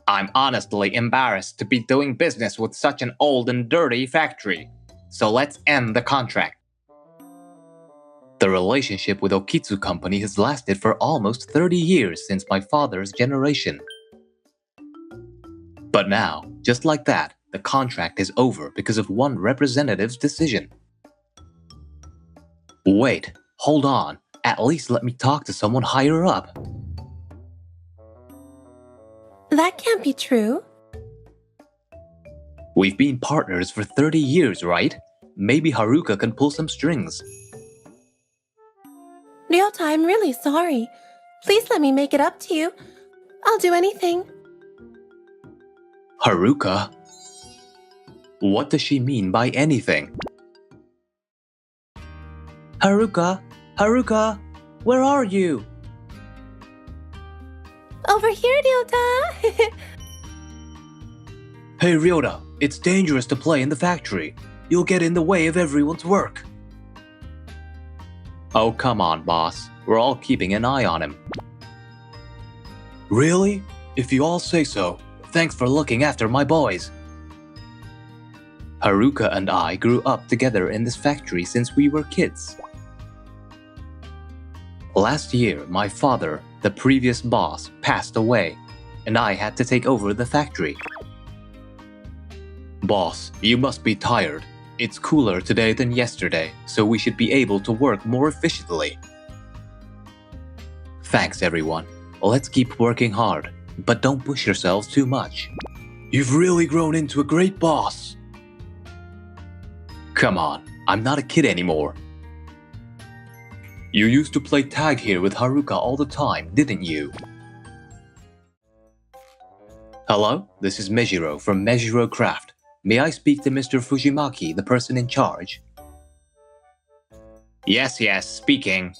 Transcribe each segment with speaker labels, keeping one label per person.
Speaker 1: I'm honestly embarrassed to be doing business with such an old and dirty factory. So let's end the contract. The relationship with Okitsu Company has lasted for almost 30 years since my father's generation. But now, just like that, the contract is over because of one representative's decision. Wait, hold on. At least let me talk to someone higher up.
Speaker 2: That can't be true.
Speaker 1: We've been partners for 30 years, right? Maybe Haruka can pull some strings.
Speaker 2: Ryota, I'm really sorry. Please let me make it up to you. I'll do anything.
Speaker 1: Haruka? What does she mean by anything? Haruka? Haruka? Where are you?
Speaker 2: Over here, Ryota.
Speaker 1: Hey Ryota, it's dangerous to play in the factory. You'll get in the way of everyone's work. Oh, come on, boss. We're all keeping an eye on him. Really? If you all say so. Thanks for looking after my boys. Haruka and I grew up together in this factory since we were kids. Last year, my father, the previous boss, passed away, and I had to take over the factory. Boss, you must be tired. It's cooler today than yesterday, so we should be able to work more efficiently. Thanks, everyone. Let's keep working hard, but don't push yourselves too much. You've really grown into a great boss. Come on, I'm not a kid anymore. You used to play tag here with Haruka all the time, didn't you? Hello, this is Mejiro from Mejiro Craft. May I speak to Mr. Fujimaki, the person in charge? Yes, speaking.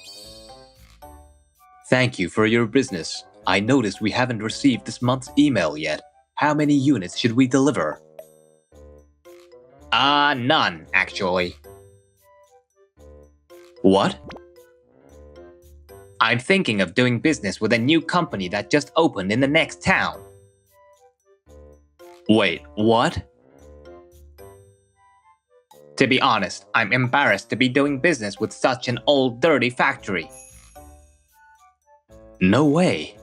Speaker 1: Thank you for your business. I noticed we haven't received this month's email yet. How many units should we deliver? None, actually. What? I'm thinking of doing business with a new company that just opened in the next town. Wait, what? To be honest, I'm embarrassed to be doing business with such an old, dirty factory. No way.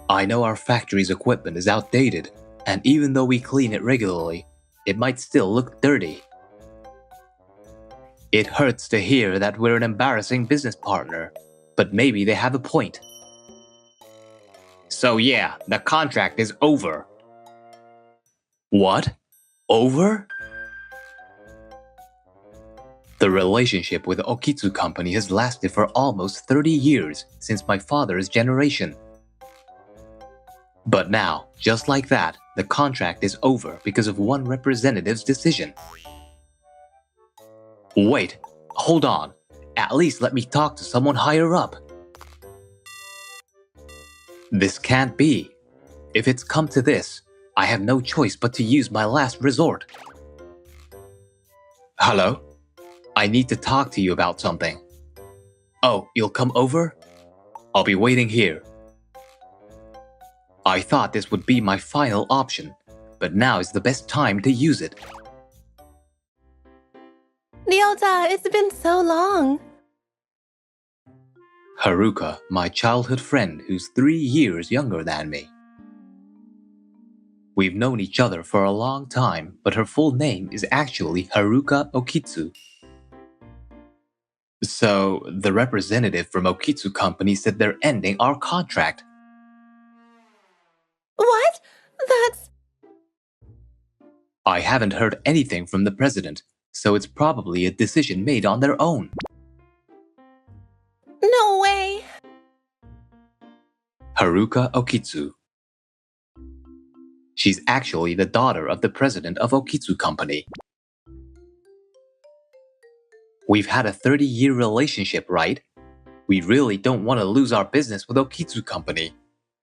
Speaker 1: I know our factory's equipment is outdated, and even though we clean it regularly, it might still look dirty. It hurts to hear that we're an embarrassing business partner, but maybe they have a point. So yeah, the contract is over. What? Over? The relationship with the Okitsu Company has lasted for almost 30 years since my father's generation. But now, just like that, the contract is over because of one representative's decision. Wait, hold on. At least let me talk to someone higher up. This can't be. If it's come to this, I have no choice but to use my last resort. Hello? I need to talk to you about something. Oh, you'll come over? I'll be waiting here. I thought this would be my final option, but now is the best time to use it.
Speaker 2: Ryota, it's been so long.
Speaker 1: Haruka, my childhood friend who's 3 years younger than me. We've known each other for a long time, but her full name is actually Haruka Okitsu. So, the representative from Okitsu Company said they're ending our contract.
Speaker 2: What? That's...
Speaker 1: I haven't heard anything from the president, so it's probably a decision made on their own.
Speaker 2: No way.
Speaker 1: Haruka Okitsu. She's actually the daughter of the president of Okitsu Company. We've had a 30-year relationship, right? We really don't want to lose our business with Okitsu Company.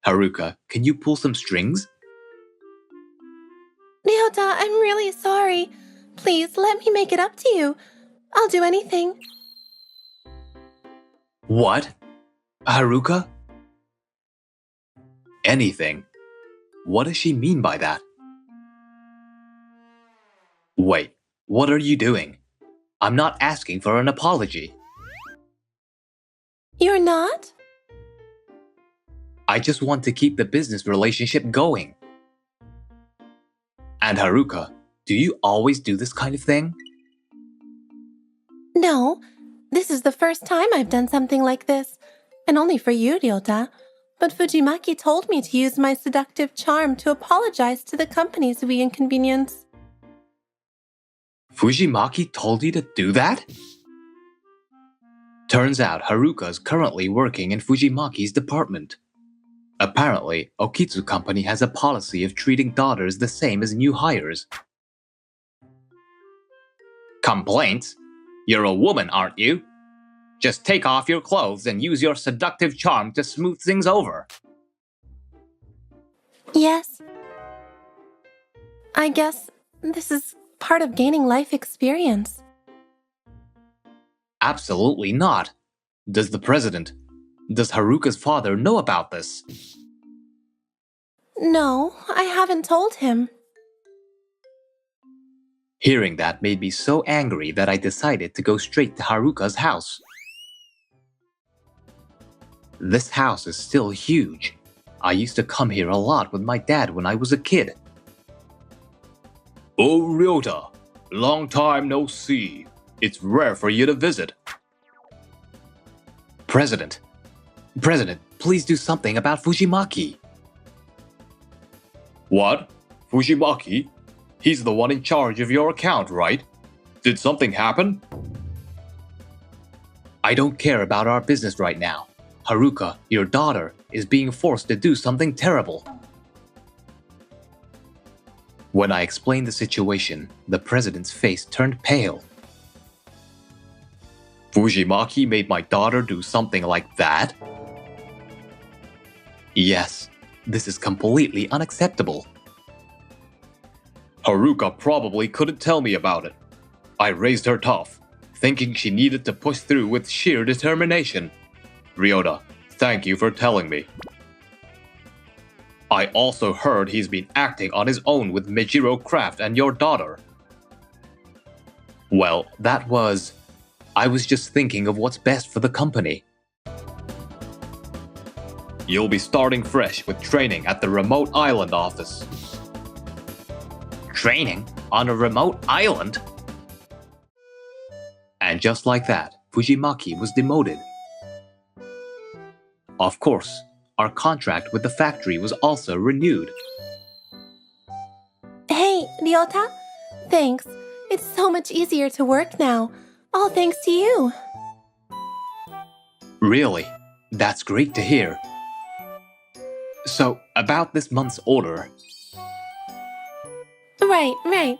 Speaker 1: Haruka, can you pull some strings?
Speaker 2: Ryota, I'm really sorry. Please let me make it up to you. I'll do anything.
Speaker 1: What? Haruka? Anything? What does she mean by that? Wait, what are you doing? I'm not asking for an apology.
Speaker 2: You're not?
Speaker 1: I just want to keep the business relationship going. And Haruka, do you always do this kind of thing?
Speaker 2: No, this is the first time I've done something like this, and only for you, Ryota. But Fujimaki told me to use my seductive charm to apologize to the companies we inconvenience.
Speaker 1: Fujimaki told you to do that? Turns out Haruka is currently working in Fujimaki's department. Apparently, Okitsu Company has a policy of treating daughters the same as new hires. Complaints? You're a woman, aren't you? Just take off your clothes and use your seductive charm to smooth things over.
Speaker 2: Yes. I guess this is part of gaining life experience.
Speaker 1: Absolutely not. Does Haruka's father know about this?
Speaker 2: No, I haven't told him.
Speaker 1: Hearing that made me so angry that I decided to go straight to Haruka's house. This house is still huge. I used to come here a lot with my dad when I was a kid. Oh, Ryota, long time no see. It's rare for you to visit. President, please do something about Fujimaki. What? Fujimaki? He's the one in charge of your account, right? Did something happen? I don't care about our business right now. Haruka, your daughter, is being forced to do something terrible. When I explained the situation, the president's face turned pale. Fujimaki made my daughter do something like that? Yes, this is completely unacceptable. Haruka probably couldn't tell me about it. I raised her tough, thinking she needed to push through with sheer determination. Ryota, thank you for telling me. I also heard he's been acting on his own with Mijiro Craft and your daughter. Well, I was just thinking of what's best for the company. You'll be starting fresh with training at the remote island office. Training? On a remote island? And just like that, Fujimaki was demoted. Of course, our contract with the factory was also renewed.
Speaker 2: Hey, Ryota. Thanks. It's so much easier to work now. All thanks to you.
Speaker 1: Really? That's great to hear. So, about this month's order.
Speaker 2: Right.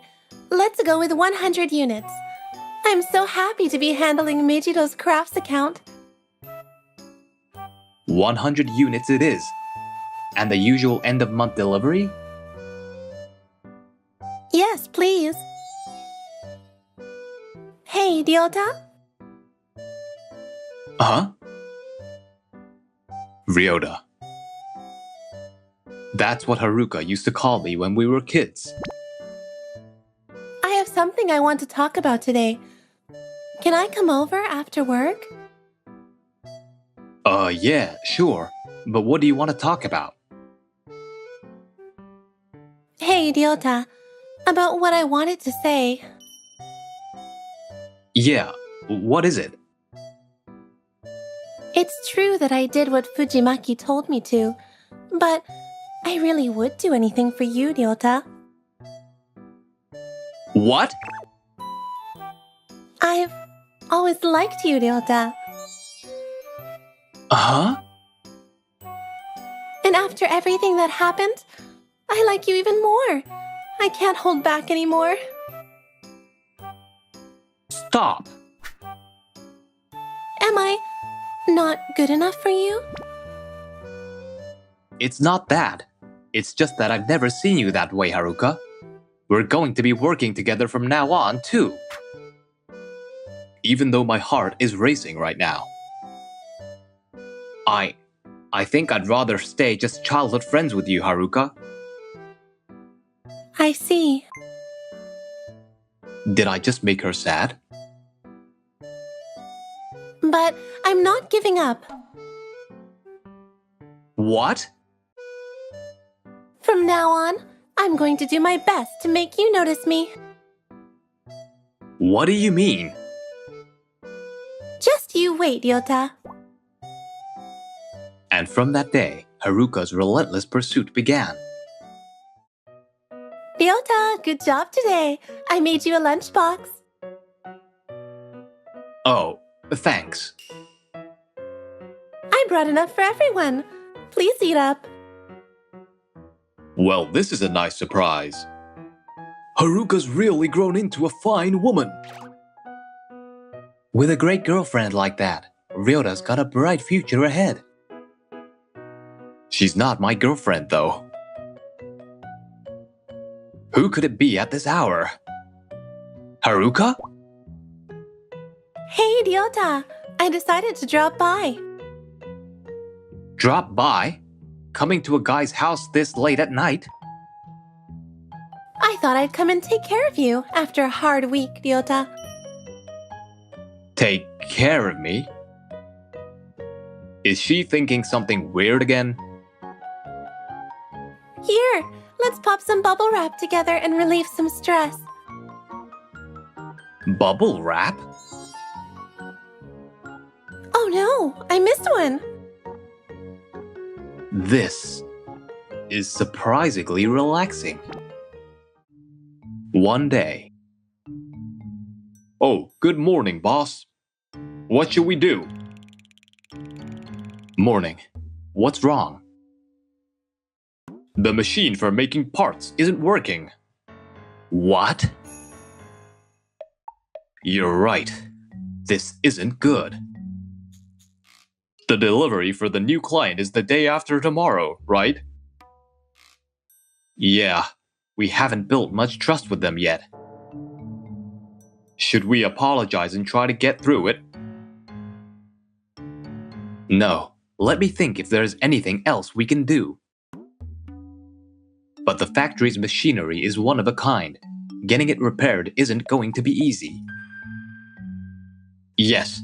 Speaker 2: Let's go with 100 units. I'm so happy to be handling Meijiro's crafts account.
Speaker 1: 100 units it is. And the usual end-of-month delivery?
Speaker 2: Yes, please. Hey, Ryota.
Speaker 1: Huh? Ryota. That's what Haruka used to call me when we were kids.
Speaker 2: I have something I want to talk about today. Can I come over after work?
Speaker 1: Yeah, sure. But what do you want to talk about?
Speaker 2: Hey, Ryota. About what I wanted to say.
Speaker 1: Yeah, what is it?
Speaker 2: It's true that I did what Fujimaki told me to, but I really would do anything for you, Ryota.
Speaker 1: What?
Speaker 2: I've always liked you, Ryota.
Speaker 1: Huh?
Speaker 2: And after everything that happened, I like you even more. I can't hold back anymore.
Speaker 1: Stop!
Speaker 2: Am I not good enough for you?
Speaker 1: It's not that. It's just that I've never seen you that way, Haruka. We're going to be working together from now on, too. Even though my heart is racing right now. I think I'd rather stay just childhood friends with you, Haruka.
Speaker 2: I see.
Speaker 1: Did I just make her sad?
Speaker 2: But I'm not giving up.
Speaker 1: What?
Speaker 2: From now on, I'm going to do my best to make you notice me.
Speaker 1: What do you mean?
Speaker 2: Just you wait, Ryota.
Speaker 1: And from that day, Haruka's relentless pursuit began.
Speaker 2: Ryota, good job today. I made you a lunchbox.
Speaker 1: Oh, thanks.
Speaker 2: I brought enough for everyone. Please eat up.
Speaker 1: Well, this is a nice surprise. Haruka's really grown into a fine woman. With a great girlfriend like that, Ryota's got a bright future ahead. She's not my girlfriend, though. Who could it be at this hour? Haruka?
Speaker 2: Hey, Ryota. I decided to drop by.
Speaker 1: Drop by? Coming to a guy's house this late at night?
Speaker 2: I thought I'd come and take care of you after a hard week, Ryota.
Speaker 1: Take care of me? Is she thinking something weird again?
Speaker 2: Here, let's pop some bubble wrap together and relieve some stress.
Speaker 1: Bubble wrap?
Speaker 2: Oh no, I missed one.
Speaker 1: This is surprisingly relaxing. One day. Oh, good morning, boss. What should we do? Morning. What's wrong? The machine for making parts isn't working. What? You're right. This isn't good. The delivery for the new client is the day after tomorrow, right? Yeah, we haven't built much trust with them yet. Should we apologize and try to get through it? No, let me think if there's anything else we can do. But the factory's machinery is one of a kind. Getting it repaired isn't going to be easy. Yes,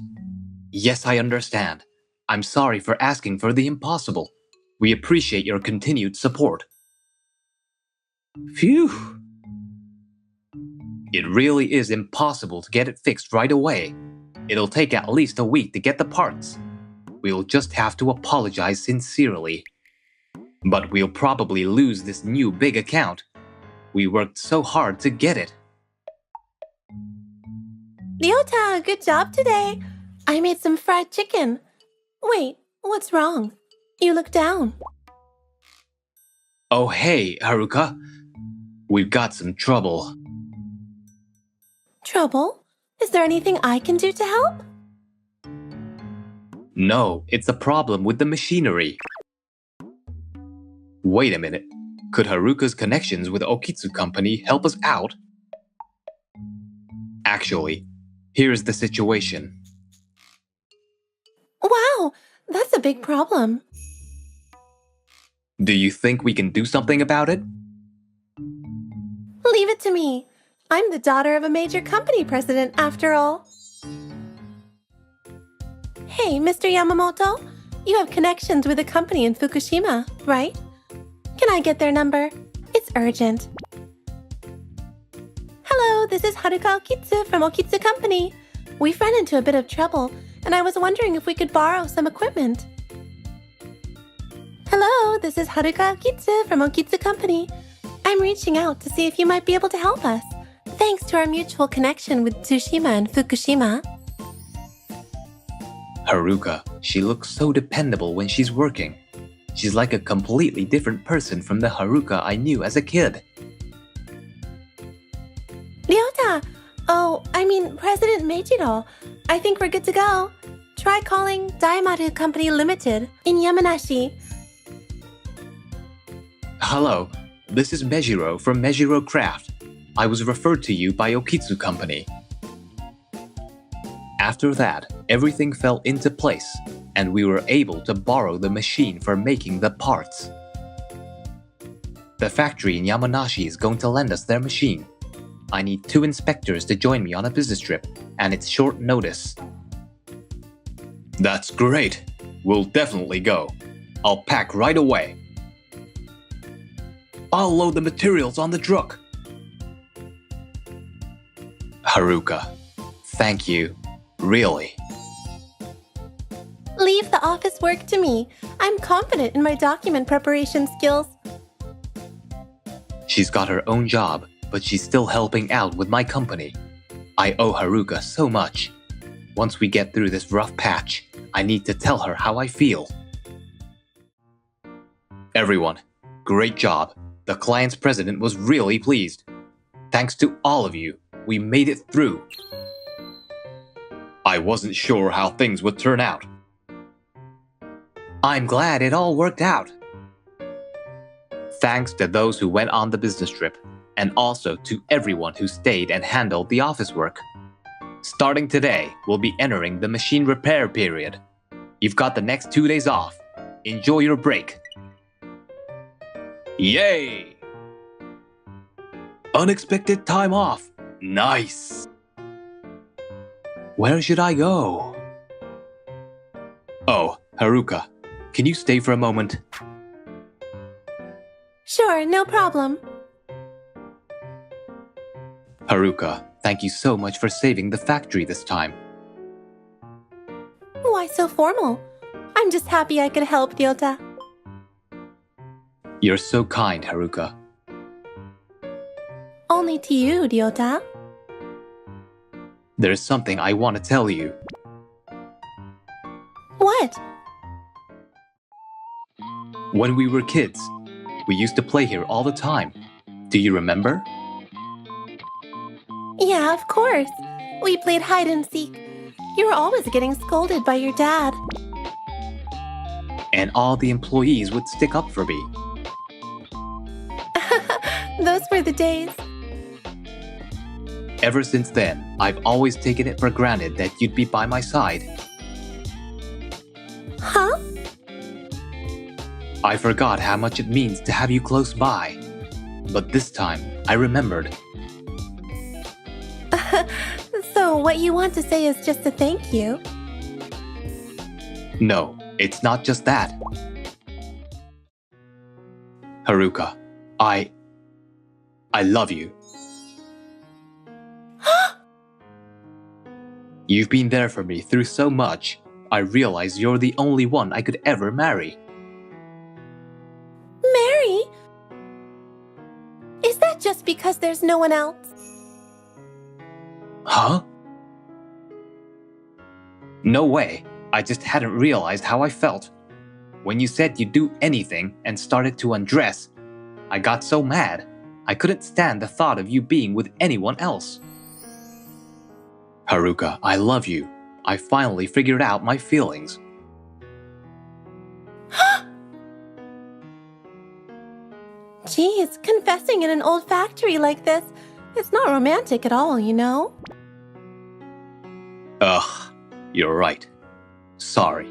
Speaker 1: I understand. I'm sorry for asking for the impossible. We appreciate your continued support. Phew. It really is impossible to get it fixed right away. It'll take at least a week to get the parts. We'll just have to apologize sincerely. But we'll probably lose this new big account. We worked so hard to get it.
Speaker 2: Ryota, good job today. I made some fried chicken. Wait, what's wrong? You look down.
Speaker 1: Oh hey, Haruka. We've got some trouble.
Speaker 2: Trouble? Is there anything I can do to help?
Speaker 1: No, it's a problem with the machinery. Wait a minute. Could Haruka's connections with Okitsu Company help us out? Actually, here's the situation.
Speaker 2: Wow, that's a big problem.
Speaker 1: Do you think we can do something about it?
Speaker 2: Leave it to me. I'm the daughter of a major company president, after all. Hey, Mr. Yamamoto, you have connections with a company in Fukushima, right? Can I get their number? It's urgent. Hello, this is Haruka Okitsu from Okitsu Company. We've run into a bit of trouble, and I was wondering if we could borrow some equipment. Hello, this is Haruka Okitsu from Okitsu Company. I'm reaching out to see if you might be able to help us, thanks to our mutual connection with Tsushima and Fukushima.
Speaker 1: Haruka, she looks so dependable when she's working. She's like a completely different person from the Haruka I knew as a kid.
Speaker 2: Ryota! President Meijiro. I think we're good to go. Try calling Daimaru Company Limited in Yamanashi.
Speaker 1: Hello, this is Meijiro from Meijiro Craft. I was referred to you by Okitsu Company. After that, everything fell into place, and we were able to borrow the machine for making the parts. The factory in Yamanashi is going to lend us their machine. I need 2 inspectors to join me on a business trip, and it's short notice. That's great. We'll definitely go. I'll pack right away. I'll load the materials on the truck. Haruka, thank you. Really.
Speaker 2: Leave the office work to me. I'm confident in my document preparation skills.
Speaker 1: She's got her own job, but she's still helping out with my company. I owe Haruka so much. Once we get through this rough patch, I need to tell her how I feel. Everyone, great job. The client's president was really pleased. Thanks to all of you, we made it through. I wasn't sure how things would turn out. I'm glad it all worked out. Thanks to those who went on the business trip, and also to everyone who stayed and handled the office work. Starting today, we'll be entering the machine repair period. You've got the next 2 days off. Enjoy your break. Yay! Unexpected time off. Nice. Where should I go? Oh, Haruka, can you stay for a moment?
Speaker 2: Sure, no problem.
Speaker 1: Haruka, thank you so much for saving the factory this time.
Speaker 2: Why so formal? I'm just happy I could help, Ryota.
Speaker 1: You're so kind, Haruka.
Speaker 2: Only to you, Ryota.
Speaker 1: There's something I want to tell you.
Speaker 2: What?
Speaker 1: When we were kids, we used to play here all the time. Do you remember?
Speaker 2: Yeah, of course. We played hide and seek. You were always getting scolded by your dad.
Speaker 1: And all the employees would stick up for me.
Speaker 2: Those were the days.
Speaker 1: Ever since then, I've always taken it for granted that you'd be by my side.
Speaker 2: Huh?
Speaker 1: I forgot how much it means to have you close by. But this time, I remembered.
Speaker 2: So what you want to say is just a thank you?
Speaker 1: No, it's not just that. Haruka, I love you. You've been there for me through so much. I realize you're the only one I could ever marry.
Speaker 2: Marry? Is that just because there's no one else?
Speaker 1: Huh? No way. I just hadn't realized how I felt. When you said you'd do anything and started to undress, I got so mad. I couldn't stand the thought of you being with anyone else. Haruka, I love you. I finally figured out my feelings.
Speaker 2: Geez, confessing in an old factory like this, it's not romantic at all, you know?
Speaker 1: Ugh, you're right. Sorry.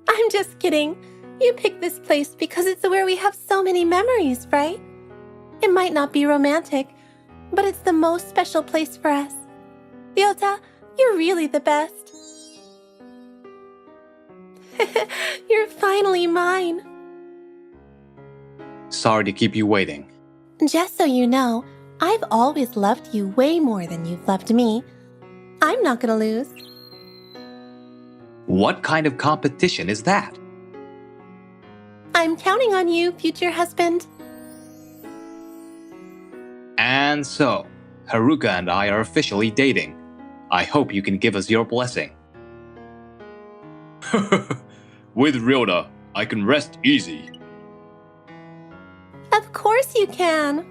Speaker 2: I'm just kidding. You picked this place because it's where we have so many memories, right? It might not be romantic, but it's the most special place for us. Ryota, you're really the best. You're finally mine.
Speaker 1: Sorry to keep you waiting.
Speaker 2: Just so you know, I've always loved you way more than you've loved me. I'm not gonna lose.
Speaker 1: What kind of competition is that?
Speaker 2: I'm counting on you, future husband.
Speaker 1: And so, Haruka and I are officially dating. I hope you can give us your blessing. With Ryota, I can rest easy.
Speaker 2: Of course you can.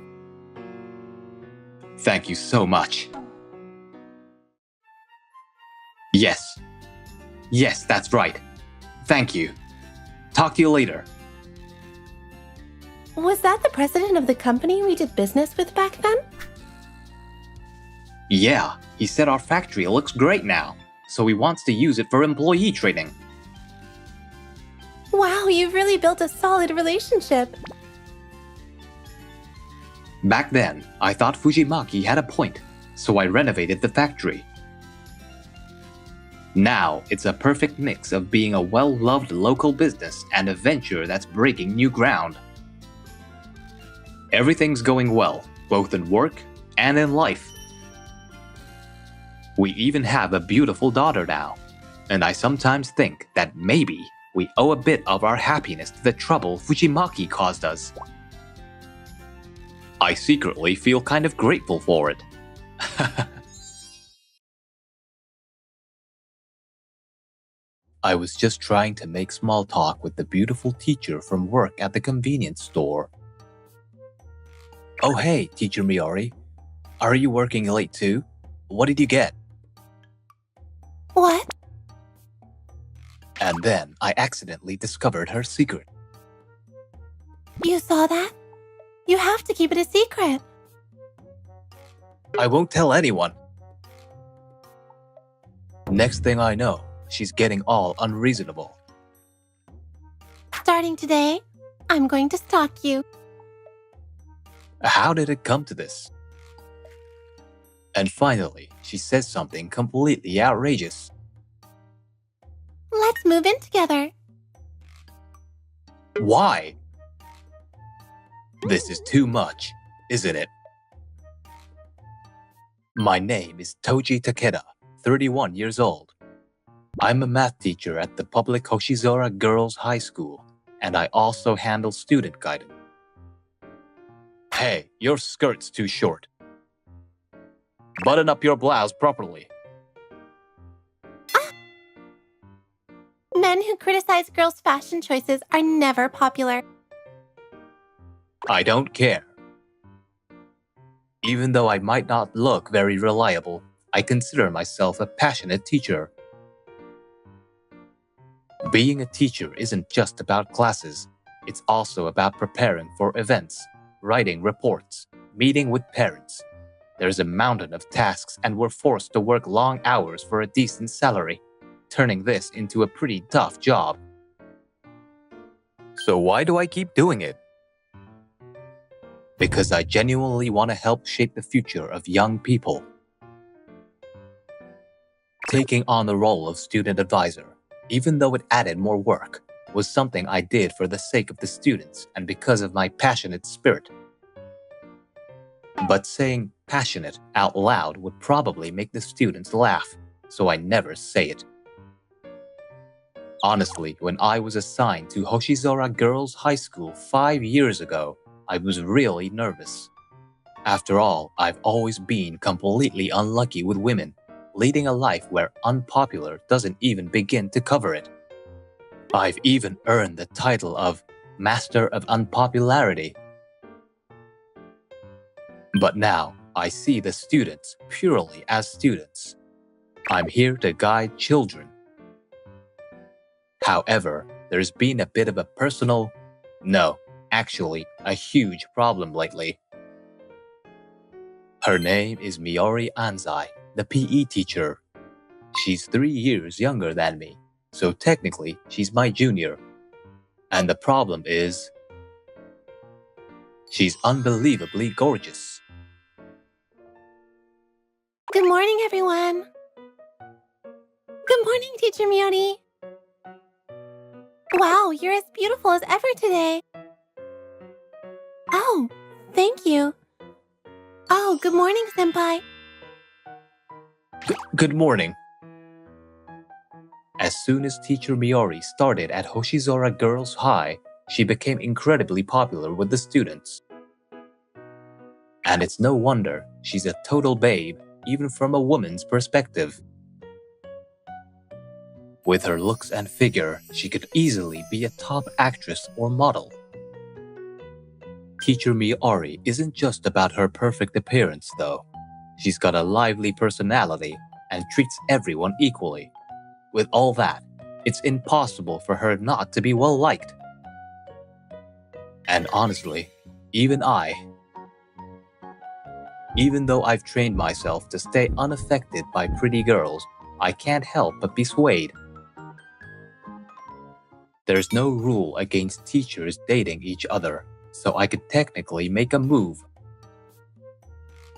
Speaker 1: Thank you so much. Yes. Yes, that's right. Thank you. Talk to you later.
Speaker 2: Was that the president of the company we did business with back then?
Speaker 1: Yeah, he said our factory looks great now, so he wants to use it for employee training.
Speaker 2: Wow, you've really built a solid relationship.
Speaker 1: Back then, I thought Fujimaki had a point, so I renovated the factory. Now, it's a perfect mix of being a well-loved local business and a venture that's breaking new ground. Everything's going well, both in work and in life. We even have a beautiful daughter now, and I sometimes think that maybe we owe a bit of our happiness to the trouble Fujimaki caused us. I secretly feel kind of grateful for it. I was just trying to make small talk with the beautiful teacher from work at the convenience store. Oh hey, Teacher Miori. Are you working late too? What did you get?
Speaker 2: What?
Speaker 1: And then I accidentally discovered her secret.
Speaker 2: You saw that? You have to keep it a secret.
Speaker 1: I won't tell anyone. Next thing I know, she's getting all unreasonable.
Speaker 2: Starting today, I'm going to stalk you.
Speaker 1: How did it come to this? And finally, she says something completely outrageous.
Speaker 2: Let's move in together.
Speaker 1: Why? This is too much, isn't it? My name is Toji Takeda, 31 years old. I'm a math teacher at the public Hoshizora Girls High School, and I also handle student guidance. Hey, your skirt's too short. Button up your blouse properly.
Speaker 2: Men who criticize girls' fashion choices are never popular.
Speaker 1: I don't care. Even though I might not look very reliable, I consider myself a passionate teacher. Being a teacher isn't just about classes. It's also about preparing for events, writing reports, meeting with parents. There's a mountain of tasks and we're forced to work long hours for a decent salary, turning this into a pretty tough job. So why do I keep doing it? Because I genuinely want to help shape the future of young people. Taking on the role of student advisor, even though it added more work, was something I did for the sake of the students and because of my passionate spirit. But saying passionate out loud would probably make the students laugh, so I never say it. Honestly, when I was assigned to Hoshizora Girls High School 5 years ago, I was really nervous. After all, I've always been completely unlucky with women, leading a life where unpopular doesn't even begin to cover it. I've even earned the title of Master of Unpopularity. But now, I see the students purely as students. I'm here to guide children. However, there's been a bit of a personal, actually, a huge problem lately. Her name is Miori Anzai, the PE teacher. She's 3 years younger than me, so technically she's my junior. And the problem is, she's unbelievably gorgeous.
Speaker 2: Good morning, everyone. Good morning, Teacher Miori. Wow, you're as beautiful as ever today. Oh, thank you. Oh, good morning, Senpai.
Speaker 1: Good morning. As soon as Teacher Miori started at Hoshizora Girls High, she became incredibly popular with the students. And it's no wonder she's a total babe, even from a woman's perspective. With her looks and figure, she could easily be a top actress or model. Teacher Miori isn't just about her perfect appearance, though. She's got a lively personality and treats everyone equally. With all that, it's impossible for her not to be well-liked. And honestly, even though I've trained myself to stay unaffected by pretty girls, I can't help but be swayed. There's no rule against teachers dating each other, so I could technically make a move.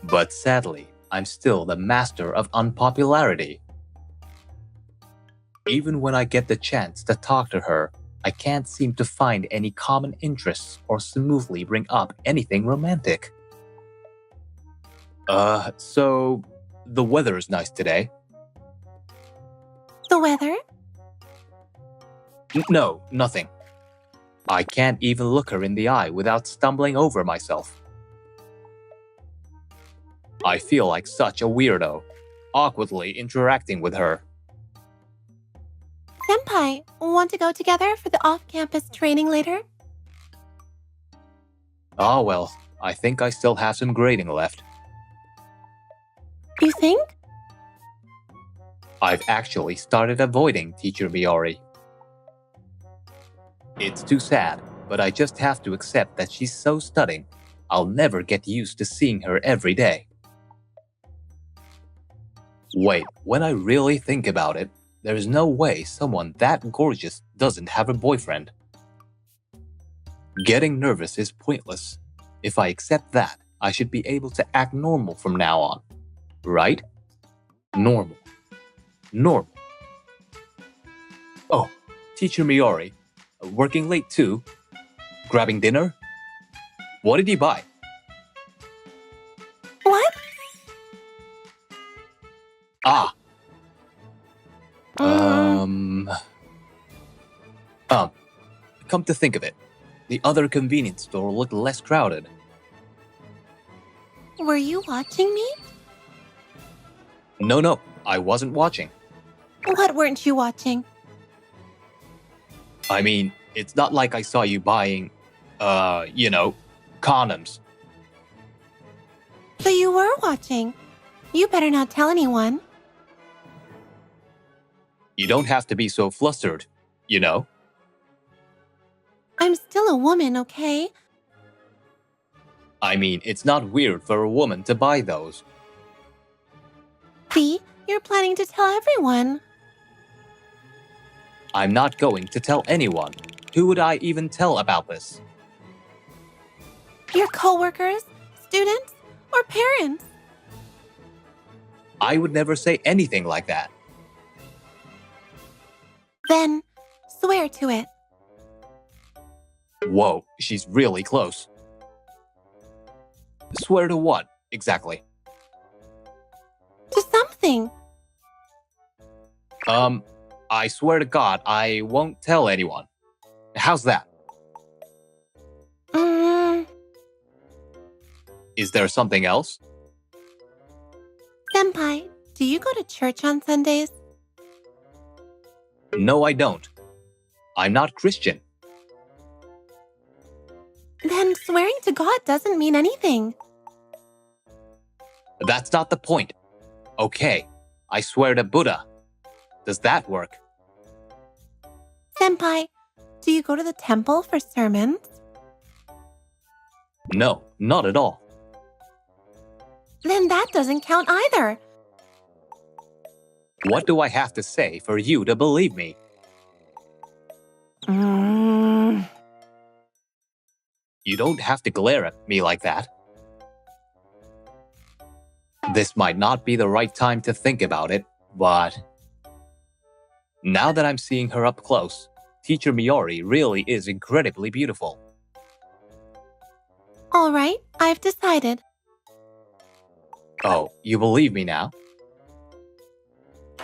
Speaker 1: But sadly, I'm still the master of unpopularity. Even when I get the chance to talk to her, I can't seem to find any common interests or smoothly bring up anything romantic. So the weather is nice today.
Speaker 2: The weather?
Speaker 1: No, nothing. I can't even look her in the eye without stumbling over myself. I feel like such a weirdo, awkwardly interacting with her.
Speaker 2: Senpai, want to go together for the off-campus training later?
Speaker 1: Ah well, I think I still have some grading left.
Speaker 2: You think?
Speaker 1: I've actually started avoiding Teacher Miori. It's too sad, but I just have to accept that she's so stunning, I'll never get used to seeing her every day. Wait, when I really think about it, there's no way someone that gorgeous doesn't have a boyfriend. Getting nervous is pointless. If I accept that, I should be able to act normal from now on. Right? Normal. Normal. Oh, Teacher Miori. Working late too? Grabbing dinner? What did you buy?
Speaker 2: What?
Speaker 1: Ah. Come to think of it, the other convenience store looked less crowded.
Speaker 2: Were you watching me?
Speaker 1: No, I wasn't watching.
Speaker 2: What weren't you watching?
Speaker 1: I mean, it's not like I saw you buying, condoms.
Speaker 2: So you were watching. You better not tell anyone.
Speaker 1: You don't have to be so flustered, you know?
Speaker 2: I'm still a woman, okay?
Speaker 1: I mean, it's not weird for a woman to buy those.
Speaker 2: See, you're planning to tell everyone.
Speaker 1: I'm not going to tell anyone. Who would I even tell about this?
Speaker 2: Your coworkers, students, or parents.
Speaker 1: I would never say anything like that.
Speaker 2: Then, swear to it.
Speaker 1: Whoa, she's really close. Swear to what, exactly?
Speaker 2: To something.
Speaker 1: I swear to God, I won't tell anyone. How's that? Is there something else?
Speaker 2: Senpai, do you go to church on Sundays?
Speaker 1: No, I don't. I'm not Christian.
Speaker 2: Then swearing to God doesn't mean anything.
Speaker 1: That's not the point. Okay, I swear to Buddha. Does that work?
Speaker 2: Senpai, do you go to the temple for sermons?
Speaker 1: No, not at all.
Speaker 2: Then that doesn't count either.
Speaker 1: What do I have to say for you to believe me? You don't have to glare at me like that. This might not be the right time to think about it, but now that I'm seeing her up close, Teacher Miori really is incredibly beautiful.
Speaker 2: All right, I've decided.
Speaker 1: Oh, you believe me now?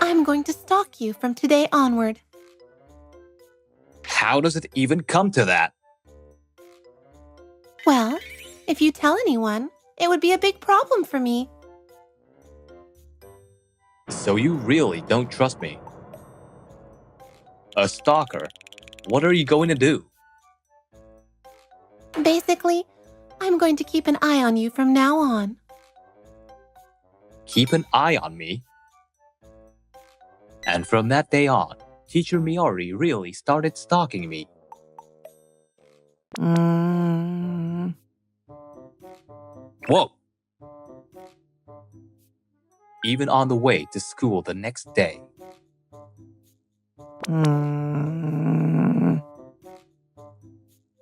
Speaker 2: I'm going to stalk you from today onward.
Speaker 1: How does it even come to that?
Speaker 2: Well, if you tell anyone, it would be a big problem for me.
Speaker 1: So you really don't trust me? A stalker? What are you going to do?
Speaker 2: Basically, I'm going to keep an eye on you from now on.
Speaker 1: Keep an eye on me? And from that day on, Teacher Miori really started stalking me. Whoa! Even on the way to school the next day.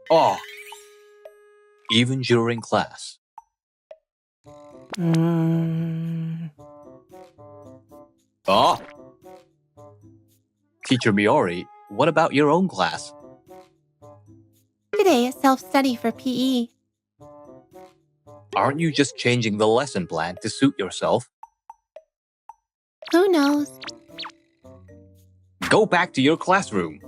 Speaker 1: Oh! Even during class. Ah! Teacher Miori, what about your own class?
Speaker 2: Today is self-study for PE.
Speaker 1: Aren't you just changing the lesson plan to suit yourself?
Speaker 2: Who knows?
Speaker 1: Go back to your classroom.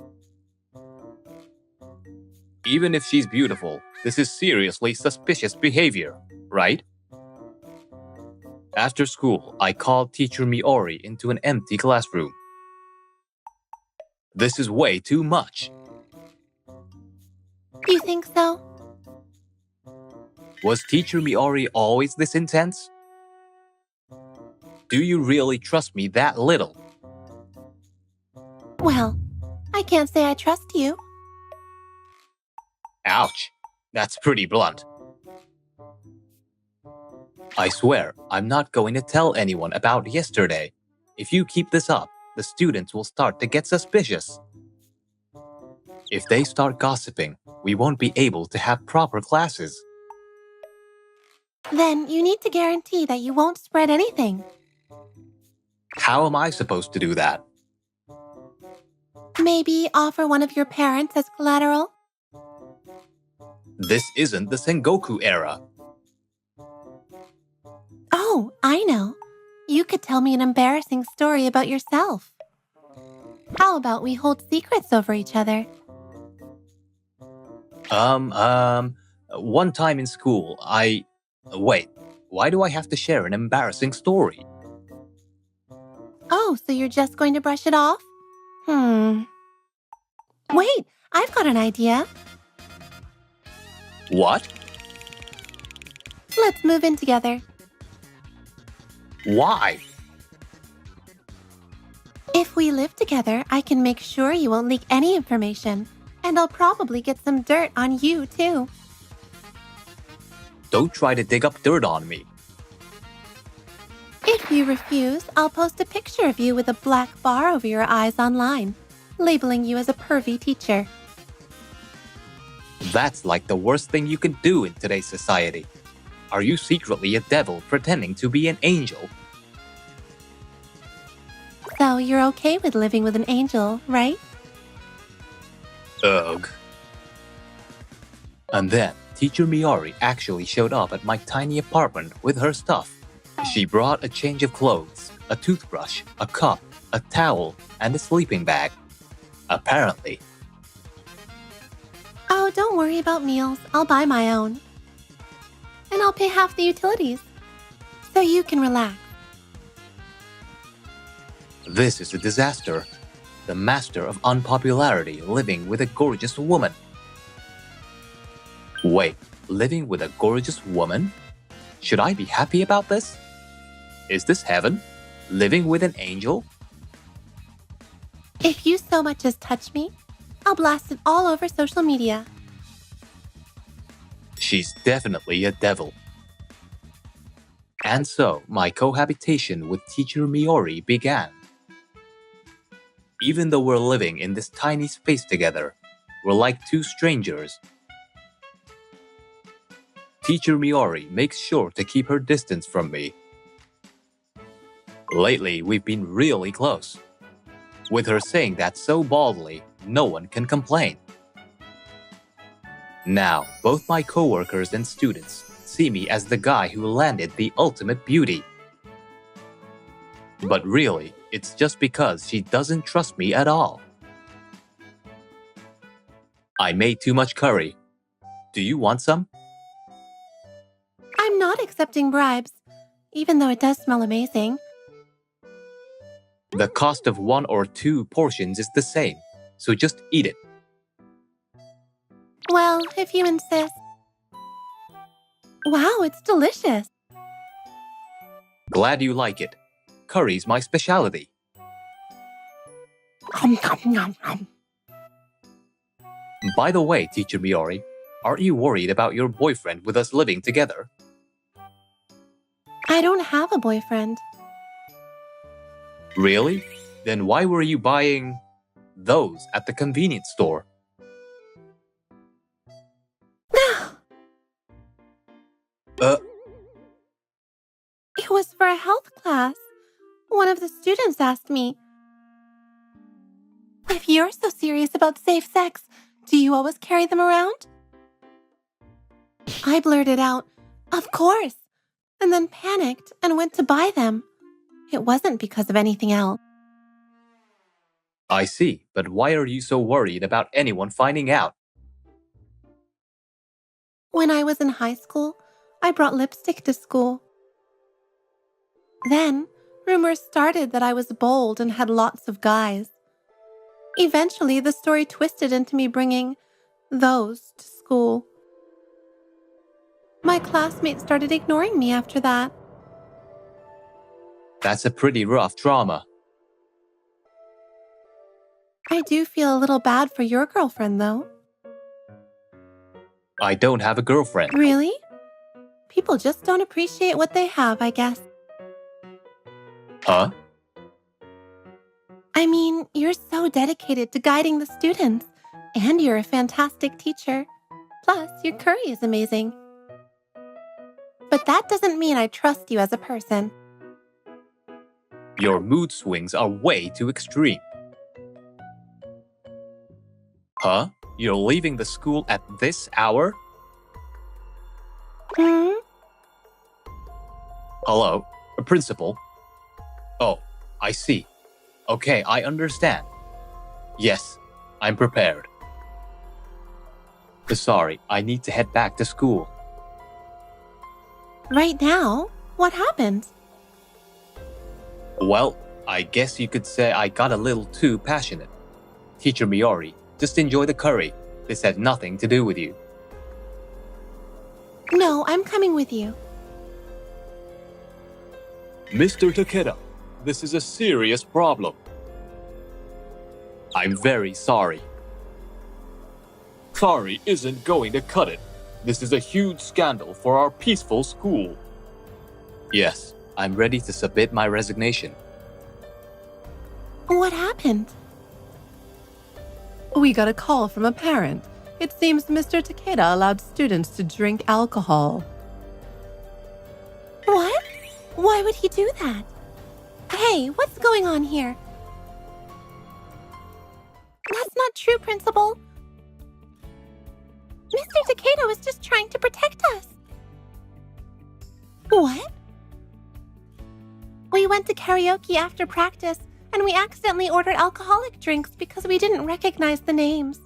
Speaker 1: Even if she's beautiful, this is seriously suspicious behavior, right? After school, I called Teacher Miori into an empty classroom. This is way too much.
Speaker 2: You think so?
Speaker 1: Was Teacher Miori always this intense? Do you really trust me that little?
Speaker 2: Well, I can't say I trust you.
Speaker 1: Ouch, that's pretty blunt. I swear, I'm not going to tell anyone about yesterday. If you keep this up, the students will start to get suspicious. If they start gossiping, we won't be able to have proper classes.
Speaker 2: Then you need to guarantee that you won't spread anything.
Speaker 1: How am I supposed to do that?
Speaker 2: Maybe offer one of your parents as collateral?
Speaker 1: This isn't the Sengoku era.
Speaker 2: Oh, I know. You could tell me an embarrassing story about yourself. How about we hold secrets over each other?
Speaker 1: One time in school, Wait, why do I have to share an embarrassing story?
Speaker 2: Oh, so you're just going to brush it off? Wait, I've got an idea.
Speaker 1: What?
Speaker 2: Let's move in together.
Speaker 1: Why?
Speaker 2: If we live together, I can make sure you won't leak any information. And I'll probably get some dirt on you, too.
Speaker 1: Don't try to dig up dirt on me.
Speaker 2: If you refuse, I'll post a picture of you with a black bar over your eyes online, labeling you as a pervy teacher.
Speaker 1: That's like the worst thing you can do in today's society. Are you secretly a devil pretending to be an angel?
Speaker 2: So you're okay with living with an angel, right?
Speaker 1: Ugh. And then, Teacher Miori actually showed up at my tiny apartment with her stuff. She brought a change of clothes, a toothbrush, a cup, a towel, and a sleeping bag. Apparently.
Speaker 2: Oh, don't worry about meals. I'll buy my own. And I'll pay half the utilities. So you can relax.
Speaker 1: This is a disaster. The master of unpopularity living with a gorgeous woman. Wait, living with a gorgeous woman? Should I be happy about this? Is this heaven? Living with an angel?
Speaker 2: If you so much as touch me, I'll blast it all over social media.
Speaker 1: She's definitely a devil. And so, my cohabitation with Teacher Miori began. Even though we're living in this tiny space together, we're like two strangers. Teacher Miori makes sure to keep her distance from me. Lately, we've been really close. With her saying that so baldly, no one can complain. Now, both my coworkers and students see me as the guy who landed the ultimate beauty. But really, it's just because she doesn't trust me at all. I made too much curry. Do you want some?
Speaker 2: I'm not accepting bribes, even though it does smell amazing.
Speaker 1: The cost of 1 or 2 portions is the same, so just eat it.
Speaker 2: Well, if you insist. Wow, it's delicious.
Speaker 1: Glad you like it. Curry's my specialty. By the way, Teacher Miori, aren't you worried about your boyfriend with us living together?
Speaker 2: I don't have a boyfriend.
Speaker 1: Really? Then why were you buying those at the convenience store?
Speaker 2: of the students asked me, "If you're so serious about safe sex, do you always carry them around?" I blurted out, "Of course," and then panicked and went to buy them. It wasn't because of anything else.
Speaker 1: I see, but why are you so worried about anyone finding out?
Speaker 2: When I was in high school, I brought lipstick to school. Then, rumors started that I was bold and had lots of guys. Eventually, the story twisted into me bringing those to school. My classmates started ignoring me after that.
Speaker 1: That's a pretty rough trauma.
Speaker 2: I do feel a little bad for your girlfriend, though.
Speaker 1: I don't have a girlfriend.
Speaker 2: Really? People just don't appreciate what they have, I guess.
Speaker 1: Huh?
Speaker 2: I mean, you're so dedicated to guiding the students, and you're a fantastic teacher. Plus, your curry is amazing. But that doesn't mean I trust you as a person.
Speaker 1: Your mood swings are way too extreme. Huh? You're leaving the school at this hour? Hello? A principal? Oh, I see. Okay, I understand. Yes, I'm prepared. Sorry, I need to head back to school.
Speaker 2: Right now? What happened?
Speaker 1: Well, I guess you could say I got a little too passionate. Teacher Miori, just enjoy the curry. This had nothing to do with you.
Speaker 2: No, I'm coming with you.
Speaker 1: Mr. Takeda, this is a serious problem. I'm very sorry. Sorry isn't going to cut it. This is a huge scandal for our peaceful school. Yes, I'm ready to submit my resignation.
Speaker 2: What happened?
Speaker 3: We got a call from a parent. It seems Mr. Takeda allowed students to drink alcohol.
Speaker 2: What? Why would he do that? Hey, what's going on here? That's not true, Principal. Mr. Takeda was just trying to protect us. What? We went to karaoke after practice, and we accidentally ordered alcoholic drinks because we didn't recognize the names.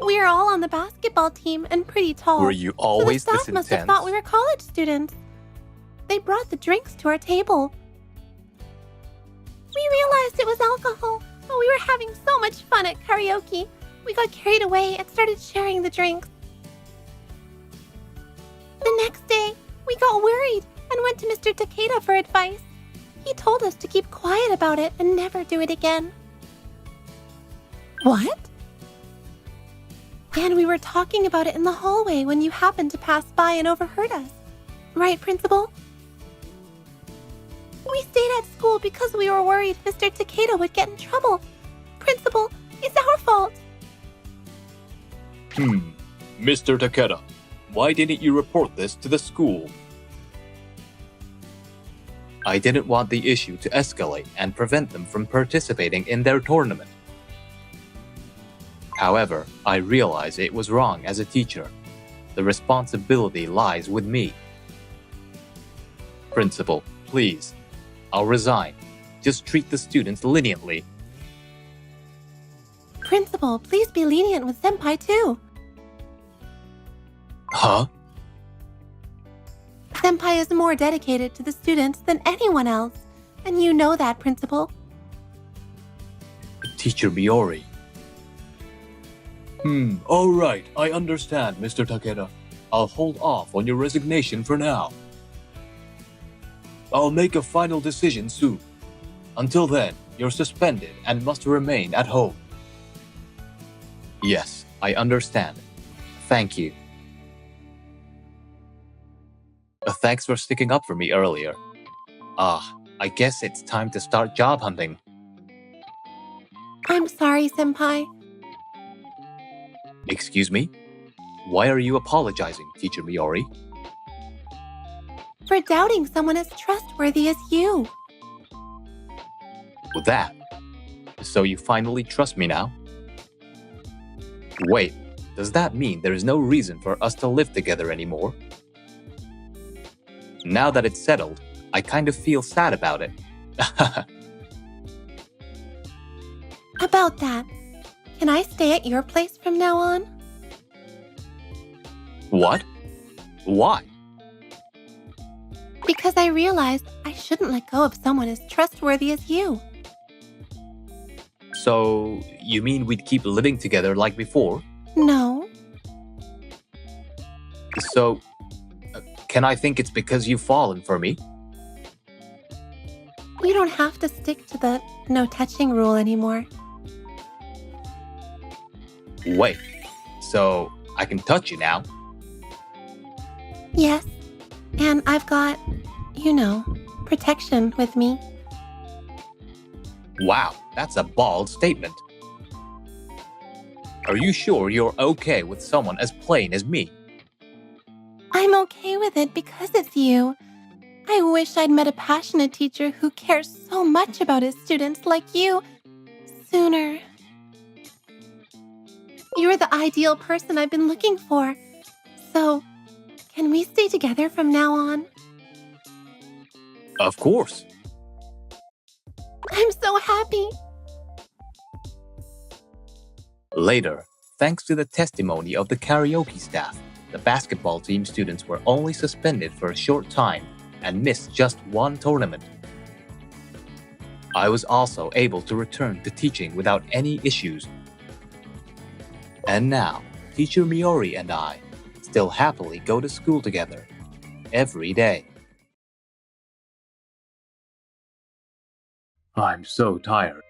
Speaker 2: We are all on the basketball team and pretty tall.
Speaker 1: Were you always
Speaker 2: so the
Speaker 1: this
Speaker 2: staff must have
Speaker 1: intense?
Speaker 2: thought we were college students. They brought the drinks to our table. We realized it was alcohol, but we were having so much fun at karaoke. We got carried away and started sharing the drinks. The next day, we got worried and went to Mr. Takeda for advice. He told us to keep quiet about it and never do it again. What? And we were talking about it in the hallway when you happened to pass by and overheard us. Right, Principal? We stayed at school because we were worried Mr. Takeda would get in trouble. Principal, it's our fault.
Speaker 1: Mr. Takeda, why didn't you report this to the school? I didn't want the issue to escalate and prevent them from participating in their tournament. However, I realize it was wrong as a teacher. The responsibility lies with me. Principal, please. I'll resign. Just treat the students leniently.
Speaker 2: Principal, please be lenient with Senpai too.
Speaker 1: Huh?
Speaker 2: Senpai is more dedicated to the students than anyone else, and you know that, Principal.
Speaker 1: Teacher Miori. All right, I understand, Mr. Takeda. I'll hold off on your resignation for now. I'll make a final decision soon. Until then, you're suspended and must remain at home. Yes, I understand. Thank you. Thanks for sticking up for me earlier. I guess it's time to start job hunting.
Speaker 2: I'm sorry, Senpai.
Speaker 1: Excuse me? Why are you apologizing, Teacher Miori?
Speaker 2: For doubting someone as trustworthy as you.
Speaker 1: With that. So you finally trust me now? Wait, does that mean there is no reason for us to live together anymore? Now that it's settled, I kind of feel sad about it.
Speaker 2: About that, can I stay at your place from now on?
Speaker 1: What? Why?
Speaker 2: Because I realized I shouldn't let go of someone as trustworthy as you.
Speaker 1: So, you mean we'd keep living together like before?
Speaker 2: No.
Speaker 1: So, can I think it's because you've fallen for me?
Speaker 2: You don't have to stick to the no touching rule anymore.
Speaker 1: Wait, so I can touch you now?
Speaker 2: Yes. And I've got, protection with me.
Speaker 1: Wow, that's a bold statement. Are you sure you're okay with someone as plain as me?
Speaker 2: I'm okay with it because it's you. I wish I'd met a passionate teacher who cares so much about his students like you sooner. You're the ideal person I've been looking for. So, can we stay together from now on?
Speaker 1: Of course.
Speaker 2: I'm so happy.
Speaker 1: Later, thanks to the testimony of the karaoke staff, the basketball team students were only suspended for a short time and missed just one tournament. I was also able to return to teaching without any issues. And now, Teacher Miori and I still happily go to school together every day. I'm so tired.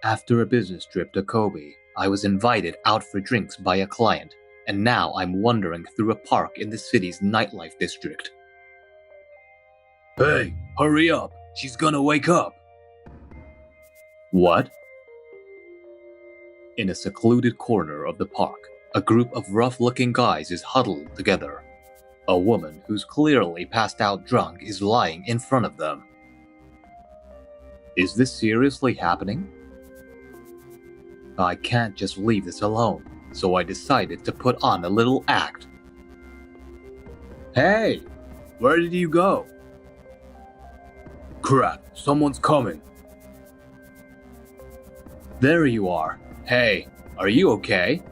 Speaker 1: After a business trip to Kobe, I was invited out for drinks by a client, and now I'm wandering through a park in the city's nightlife district. Hey, hurry up! She's gonna wake up! What? In a secluded corner of the park, a group of rough-looking guys is huddled together. A woman who's clearly passed out drunk is lying in front of them. Is this seriously happening? I can't just leave this alone, so I decided to put on a little act. Hey! Where did you go? Crap, someone's coming. There you are. Hey, are you okay?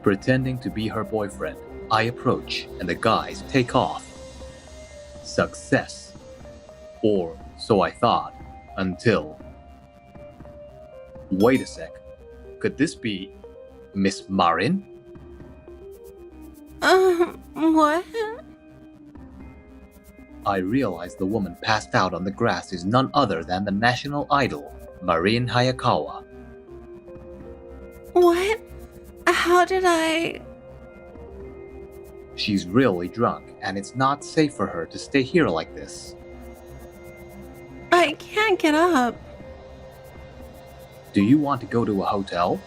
Speaker 1: Pretending to be her boyfriend, I approach and the guys take off. Success. Or so I thought, until... Wait a sec. Could this be Miss Marin?
Speaker 2: What?
Speaker 1: I realized the woman passed out on the grass is none other than the national idol, Marin Hayakawa.
Speaker 2: What? How did I...
Speaker 1: She's really drunk, and it's not safe for her to stay here like this.
Speaker 2: I can't get up.
Speaker 1: Do you want to go to a hotel?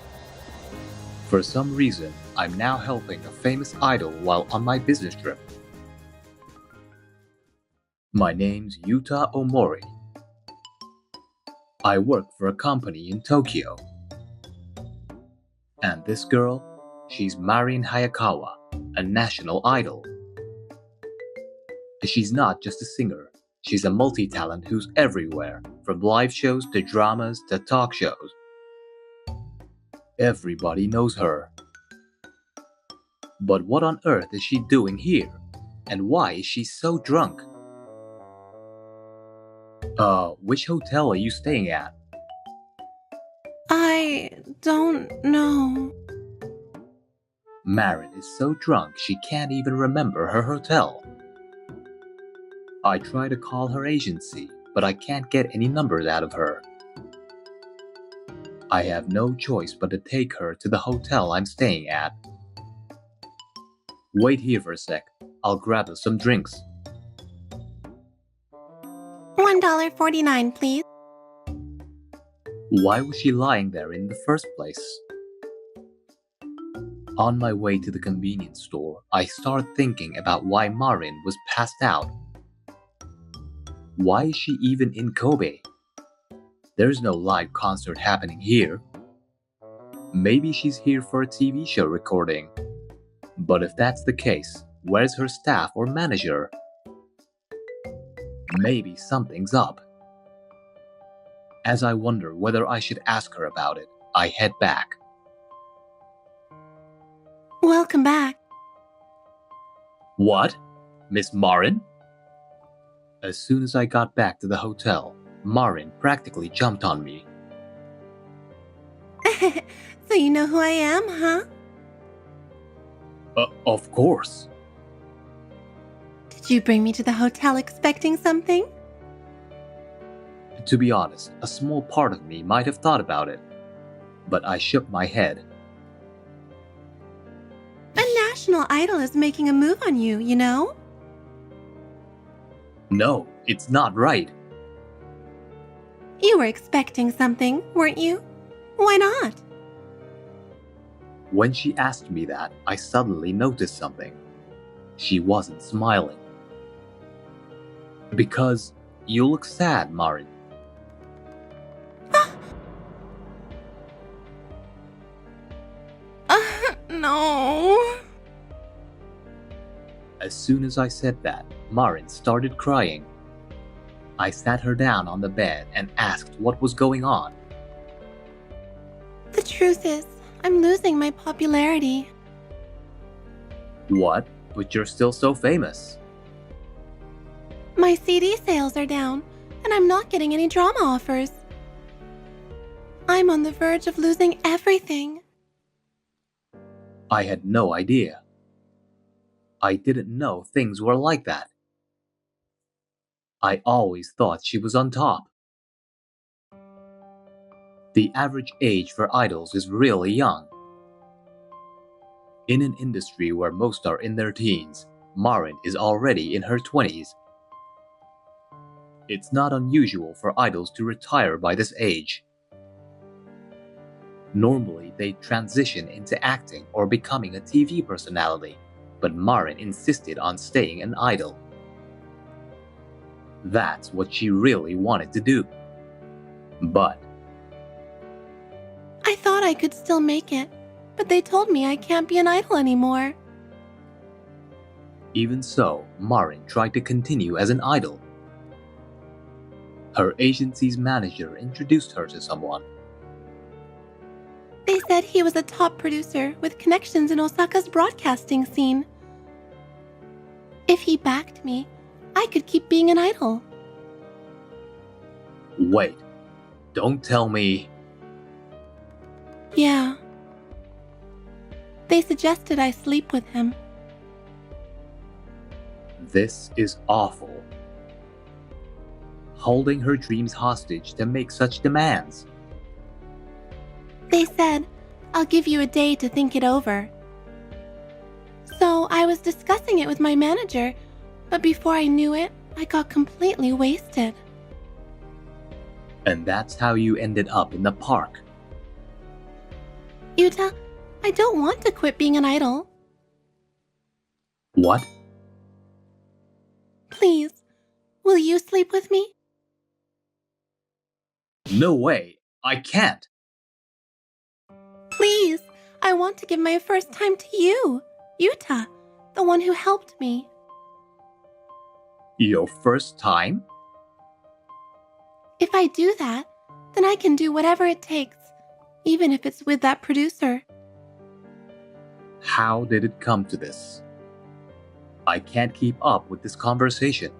Speaker 1: For some reason, I'm now helping a famous idol while on my business trip. My name's Yuta Omori. I work for a company in Tokyo. And this girl, she's Marin Hayakawa, a national idol. She's not just a singer, she's a multi-talent who's everywhere, from live shows to dramas to talk shows. Everybody knows her. But what on earth is she doing here? And why is she so drunk? Which hotel are you staying at?
Speaker 2: I don't know.
Speaker 1: Marin is so drunk she can't even remember her hotel. I try to call her agency, but I can't get any numbers out of her. I have no choice but to take her to the hotel I'm staying at. Wait here for a sec. I'll grab us some drinks.
Speaker 2: $1.49, please.
Speaker 1: Why was she lying there in the first place? On my way to the convenience store, I started thinking about why Marin was passed out. Why is she even in Kobe? There's no live concert happening here. Maybe she's here for a TV show recording. But if that's the case, where's her staff or manager? Maybe something's up. As I wonder whether I should ask her about it, I head back.
Speaker 2: Welcome back.
Speaker 1: What? Miss Marin? As soon as I got back to the hotel, Marin practically jumped on me.
Speaker 2: So you know who I am, huh?
Speaker 1: Of course.
Speaker 2: Did you bring me to the hotel expecting something?
Speaker 1: To be honest, a small part of me might have thought about it, but I shook my head.
Speaker 2: A national idol is making a move on you, you know?
Speaker 1: No, it's not right.
Speaker 2: You were expecting something, weren't you? Why not?
Speaker 1: When she asked me that, I suddenly noticed something. She wasn't smiling. Because you look sad, Marin.
Speaker 2: No.
Speaker 1: As soon as I said that, Marin started crying. I sat her down on the bed and asked what was going on.
Speaker 2: The truth is, I'm losing my popularity.
Speaker 1: What? But you're still so famous.
Speaker 2: My CD sales are down, and I'm not getting any drama offers. I'm on the verge of losing everything.
Speaker 1: I had no idea. I didn't know things were like that. I always thought she was on top. The average age for idols is really young. In an industry where most are in their teens, Marin is already in her 20s. It's not unusual for idols to retire by this age. Normally, they transition into acting or becoming a TV personality, but Marin insisted on staying an idol. That's what she really wanted to do. But
Speaker 2: I thought I could still make it, but they told me I can't be an idol anymore.
Speaker 1: even so, Marin tried to continue as an idol. Her agency's manager introduced her to someone.
Speaker 2: They said he was a top producer with connections in Osaka's broadcasting scene. If he backed me, I could keep being an idol.
Speaker 1: Wait, don't tell me.
Speaker 2: Yeah. They suggested I sleep with him.
Speaker 1: This is awful. Holding her dreams hostage to make such demands.
Speaker 2: They said, I'll give you a day to think it over. So I was discussing it with my manager, but before I knew it, I got completely wasted.
Speaker 1: And that's how you ended up in the park.
Speaker 2: Yuta, I don't want to quit being an idol.
Speaker 1: What?
Speaker 2: Please, will you sleep with me?
Speaker 1: No way, I can't.
Speaker 2: Please, I want to give my first time to you, Yuta, the one who helped me.
Speaker 1: Your first time?
Speaker 2: If I do that, then I can do whatever it takes, even if it's with that producer.
Speaker 1: How did it come to this? I can't keep up with this conversation.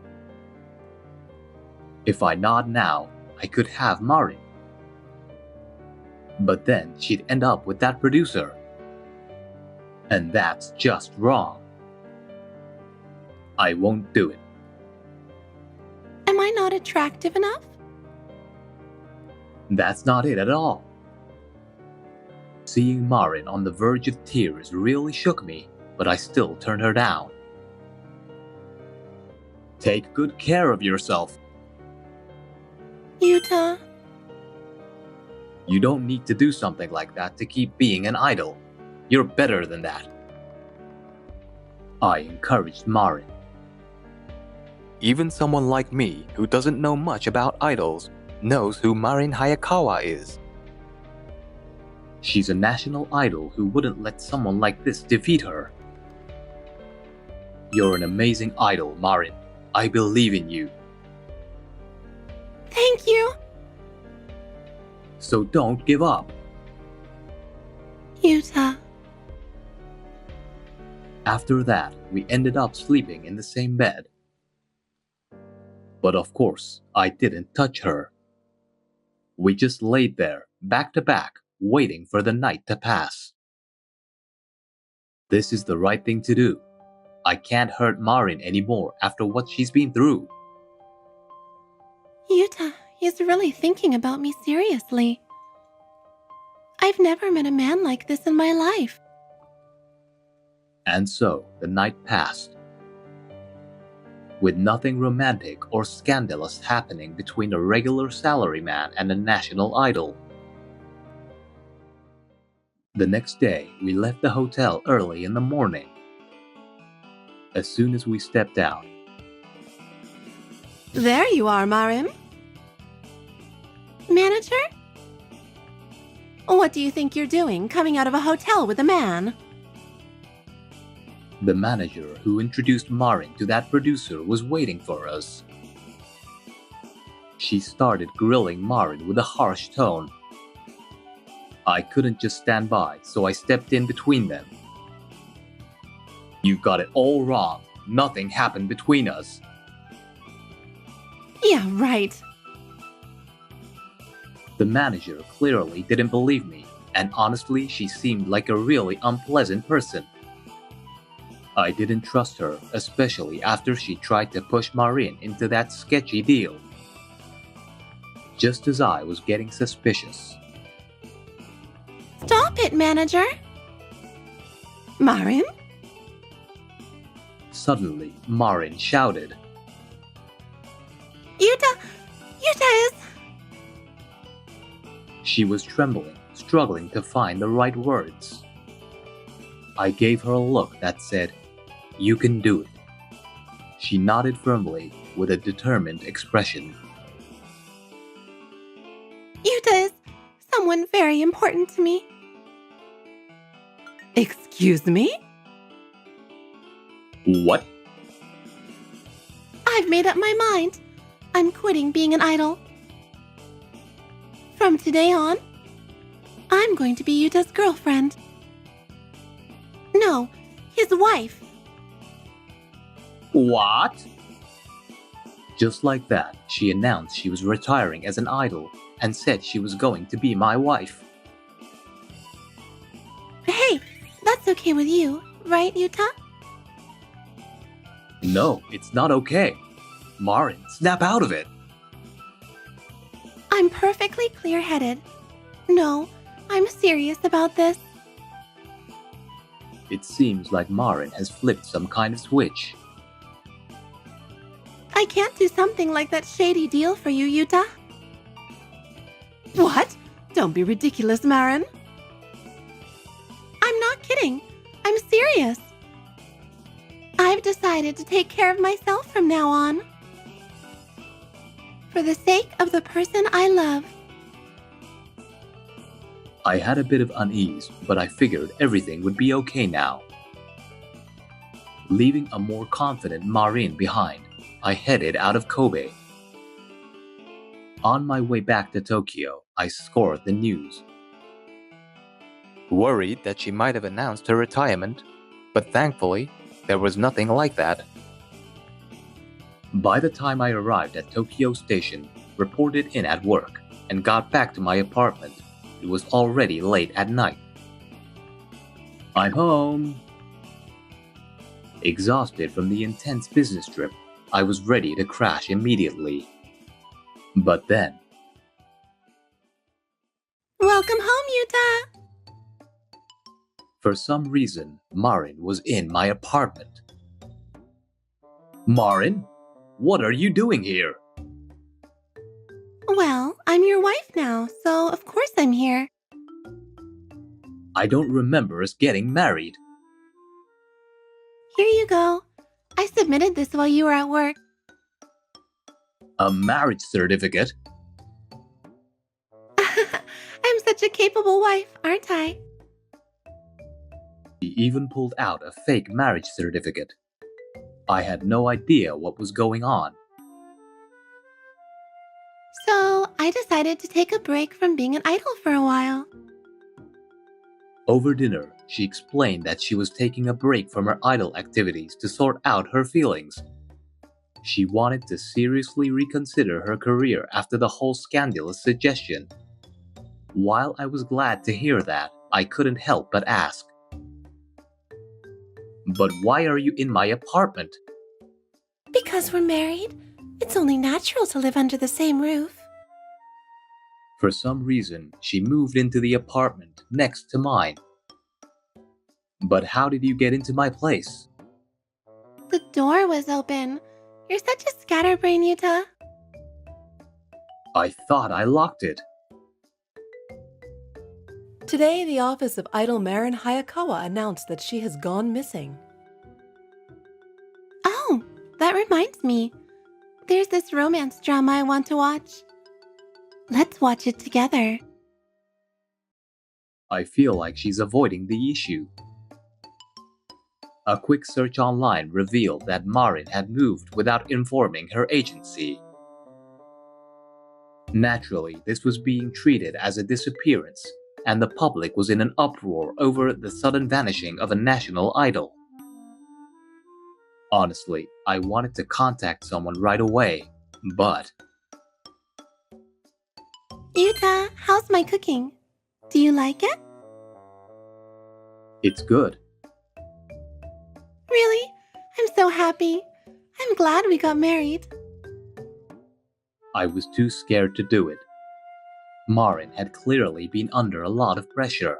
Speaker 1: If I nod now, I could have Marin. But then she'd end up with that producer. And that's just wrong. I won't do it.
Speaker 2: Am I not attractive enough?
Speaker 1: That's not it at all. Seeing Marin on the verge of tears really shook me, but I still turned her down. Take good care of yourself.
Speaker 2: Yuta,
Speaker 1: You don't need to do something like that to keep being an idol. You're better than that. I encouraged Marin. Even someone like me, who doesn't know much about idols, knows who Marin Hayakawa is. She's a national idol who wouldn't let someone like this defeat her. You're an amazing idol, Marin. I believe in you.
Speaker 2: Thank you.
Speaker 1: So don't give up.
Speaker 2: Yuta.
Speaker 1: After that, we ended up sleeping in the same bed. But of course, I didn't touch her. We just laid there, back to back, waiting for the night to pass. This is the right thing to do. I can't hurt Marin anymore after what she's been through.
Speaker 2: Yuta is really thinking about me seriously. I've never met a man like this in my life.
Speaker 1: And so the night passed, with nothing romantic or scandalous happening between a regular salaryman and a national idol. The next day, we left the hotel early in the morning. As soon as we stepped out,
Speaker 3: There you are, Marin.
Speaker 2: Manager?
Speaker 3: What do you think you're doing, coming out of a hotel with a man?
Speaker 1: the manager who introduced Marin to that producer was waiting for us. She started grilling Marin with a harsh tone. I couldn't just stand by, so I stepped in between them. You got it all wrong. Nothing happened between us.
Speaker 3: Yeah, right.
Speaker 1: The manager clearly didn't believe me, and honestly, she seemed like a really unpleasant person. I didn't trust her, especially after she tried to push Marin into that sketchy deal. Just as I was getting suspicious.
Speaker 2: Stop it, manager.
Speaker 3: Marin?
Speaker 1: Suddenly, Marin shouted.
Speaker 2: Yuta is...
Speaker 1: She was trembling, struggling to find the right words. I gave her a look that said, "You can do it." She nodded firmly with a determined expression.
Speaker 2: Yuta is someone very important to me.
Speaker 3: Excuse me?
Speaker 1: What?
Speaker 2: I've made up my mind. I'm quitting being an idol. From today on, I'm going to be Yuta's girlfriend. No, his wife.
Speaker 1: What? Just like that, she announced she was retiring as an idol and said she was going to be my wife.
Speaker 2: Hey, that's okay with you, right, Yuta?
Speaker 1: No, it's not okay. Marin, snap out of it.
Speaker 2: I'm perfectly clear-headed. No, I'm serious about this.
Speaker 1: It seems like Marin has flipped some kind of switch.
Speaker 2: I can't do something like that shady deal for you, Yuta.
Speaker 3: What? Don't be ridiculous, Marin.
Speaker 2: I'm not kidding. I'm serious. I've decided to take care of myself from now on. For the sake of the person I love.
Speaker 1: I had a bit of unease, but I figured everything would be okay now. Leaving a more confident Marin behind, I headed out of Kobe. On my way back to Tokyo, I scoured the news. Worried that she might have announced her retirement, but thankfully, there was nothing like that. By the time I arrived at Tokyo Station, reported in at work, and got back to my apartment, it was already late at night. I'm home. Exhausted from the intense business trip, I was ready to crash immediately. But then...
Speaker 2: Welcome home, Yuta!
Speaker 1: For some reason, Marin was in my apartment. Marin? What are you doing here?
Speaker 2: Well, I'm your wife now, so of course I'm here.
Speaker 1: I don't remember us getting married.
Speaker 2: Here you go. I submitted this while you were at work.
Speaker 1: A marriage certificate?
Speaker 2: I'm such a capable wife, aren't I?
Speaker 1: She even pulled out a fake marriage certificate. I had no idea what was going on.
Speaker 2: So, I decided to take a break from being an idol for a while.
Speaker 1: Over dinner, she explained that she was taking a break from her idol activities to sort out her feelings. She wanted to seriously reconsider her career after the whole scandalous suggestion. While I was glad to hear that, I couldn't help but ask, "But why are you in my apartment?"
Speaker 2: Because we're married, it's only natural to live under the same roof.
Speaker 1: For some reason, she moved into the apartment next to mine. But how did you get into my place?
Speaker 2: The door was open. You're such a scatterbrain, Yuta.
Speaker 1: I thought I locked it.
Speaker 3: Today, the office of Idol Marin Hayakawa announced that she has gone missing.
Speaker 2: Oh, that reminds me. There's this romance drama I want to watch. Let's watch it together.
Speaker 1: I feel like she's avoiding the issue. A quick search online revealed that Marin had moved without informing her agency. Naturally, this was being treated as a disappearance, and the public was in an uproar over the sudden vanishing of a national idol. Honestly, I wanted to contact someone right away, but...
Speaker 2: Yuta, how's my cooking? Do you like it?
Speaker 1: It's good.
Speaker 2: Really? I'm so happy. I'm glad we got married.
Speaker 1: I was too scared to do it. Marin had clearly been under a lot of pressure.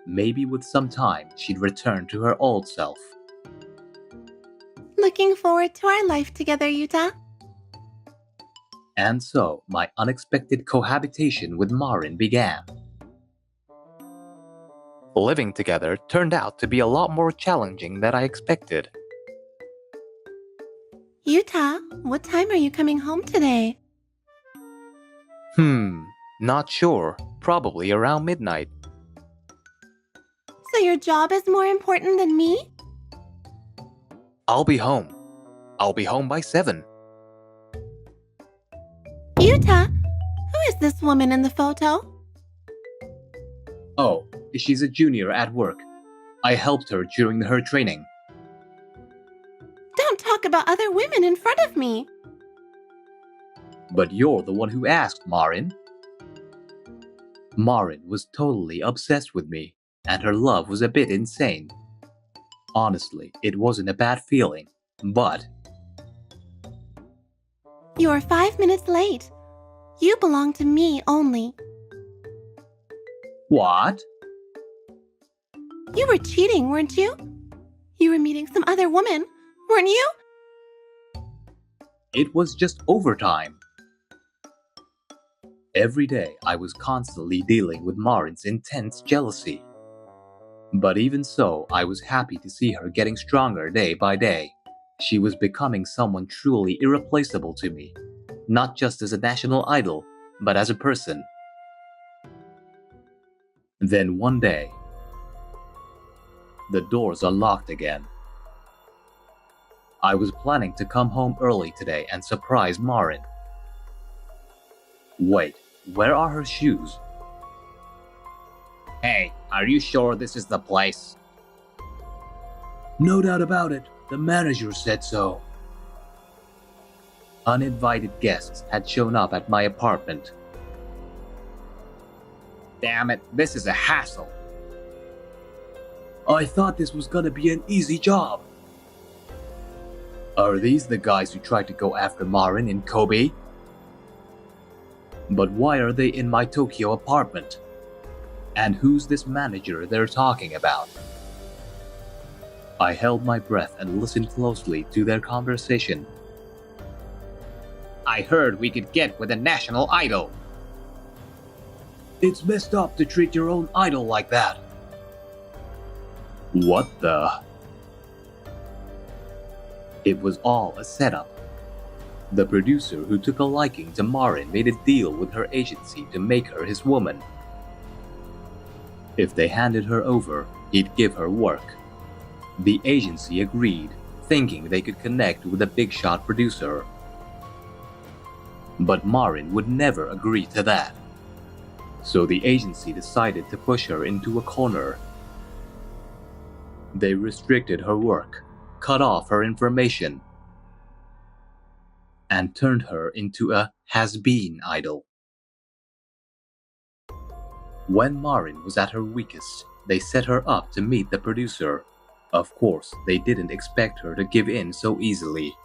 Speaker 1: Maybe with some time, she'd return to her old self.
Speaker 2: Looking forward to our life together, Yuta.
Speaker 1: And so, my unexpected cohabitation with Marin began. Living together turned out to be a lot more challenging than I expected.
Speaker 2: Yuta, what time are you coming home today?
Speaker 1: Not sure. Probably around midnight.
Speaker 2: So your job is more important than me?
Speaker 1: I'll be home. I'll be home by 7.
Speaker 2: Yuta, who is this woman in the photo?
Speaker 1: Oh, she's a junior at work. I helped her during her training.
Speaker 2: Don't talk about other women in front of me.
Speaker 1: But you're the one who asked, Marin. Marin was totally obsessed with me, and her love was a bit insane. Honestly, it wasn't a bad feeling, but...
Speaker 2: You're 5 minutes late. You belong to me only.
Speaker 1: What?
Speaker 2: You were cheating, weren't you? You were meeting some other woman, weren't you?
Speaker 1: It was just overtime. Every day, I was constantly dealing with Marin's intense jealousy. But even so, I was happy to see her getting stronger day by day. She was becoming someone truly irreplaceable to me, not just as a national idol, but as a person. Then one day, the doors are locked again. I was planning to come home early today and surprise Marin. Wait, where are her shoes? Hey, are you sure this is the place? No doubt about it. The manager said so. Uninvited guests had shown up at my apartment. Damn it, this is a hassle. I thought this was gonna be an easy job. Are these the guys who tried to go after Marin in Kobe? But why are they in my Tokyo apartment? And who's this manager they're talking about? I held my breath and listened closely to their conversation. I heard we could get with a national idol. It's messed up to treat your own idol like that. What the? It was all a setup. The producer who took a liking to Marin made a deal with her agency to make her his woman. If they handed her over, he'd give her work. The agency agreed, thinking they could connect with a big-shot producer. But Marin would never agree to that. So the agency decided to push her into a corner. They restricted her work, cut off her information, and turned her into a has-been idol. When Marin was at her weakest, they set her up to meet the producer. Of course, they didn't expect her to give in so easily.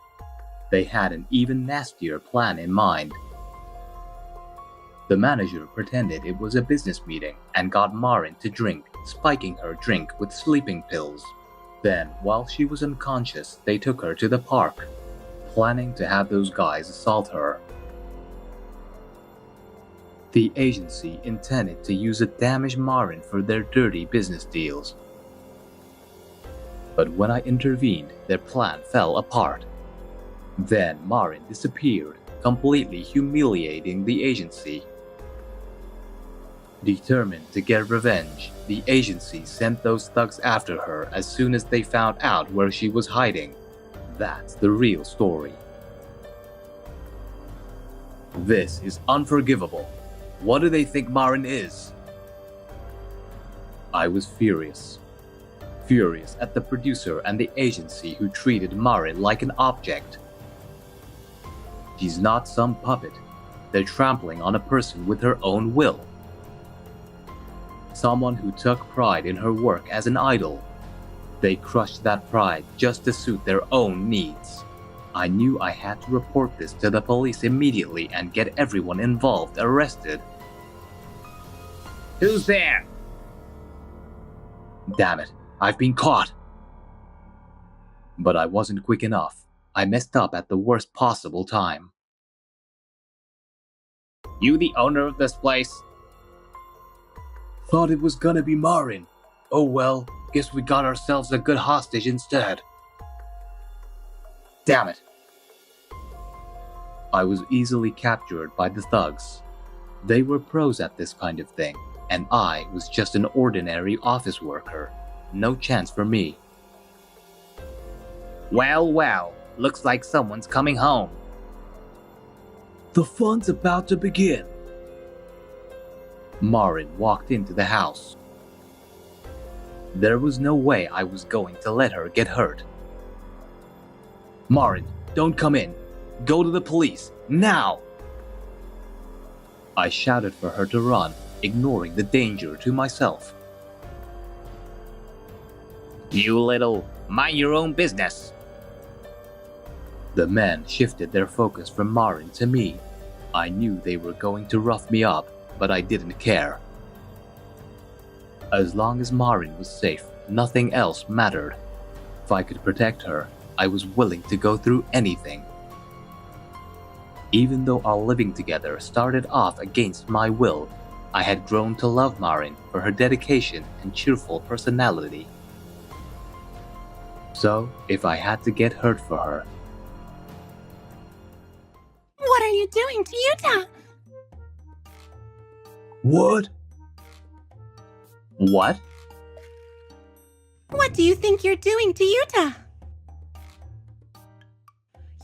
Speaker 1: They had an even nastier plan in mind. The manager pretended it was a business meeting and got Marin to drink, spiking her drink with sleeping pills. Then, while she was unconscious, they took her to the park, planning to have those guys assault her. The agency intended to use a damaged Marin for their dirty business deals. But when I intervened, their plan fell apart. Then Marin disappeared, completely humiliating the agency. Determined to get revenge, the agency sent those thugs after her as soon as they found out where she was hiding. That's the real story. This is unforgivable. What do they think Marin is? I was furious. Furious at the producer and the agency who treated Marin like an object. She's not some puppet. They're trampling on a person with her own will. Someone who took pride in her work as an idol. They crushed that pride just to suit their own needs. I knew I had to report this to the police immediately and get everyone involved arrested. Who's there? Damn it, I've been caught. But I wasn't quick enough. I messed up at the worst possible time. You the owner of this place? Thought it was gonna be Marin. Oh well, guess we got ourselves a good hostage instead. Damn it. I was easily captured by the thugs. They were pros at this kind of thing, and I was just an ordinary office worker. No chance for me. Well, well, looks like someone's coming home. The fun's about to begin. Marin walked into the house. There was no way I was going to let her get hurt. Marin, don't come in. Go to the police, now! I shouted for her to run, ignoring the danger to myself. You little, mind your own business. The men shifted their focus from Marin to me. I knew they were going to rough me up, but I didn't care. As long as Marin was safe, nothing else mattered. If I could protect her, I was willing to go through anything. Even though our living together started off against my will, I had grown to love Marin for her dedication and cheerful personality. So, if I had to get hurt for her...
Speaker 2: What are you doing to Yuta?
Speaker 1: What? What?
Speaker 2: What do you think you're doing to Yuta?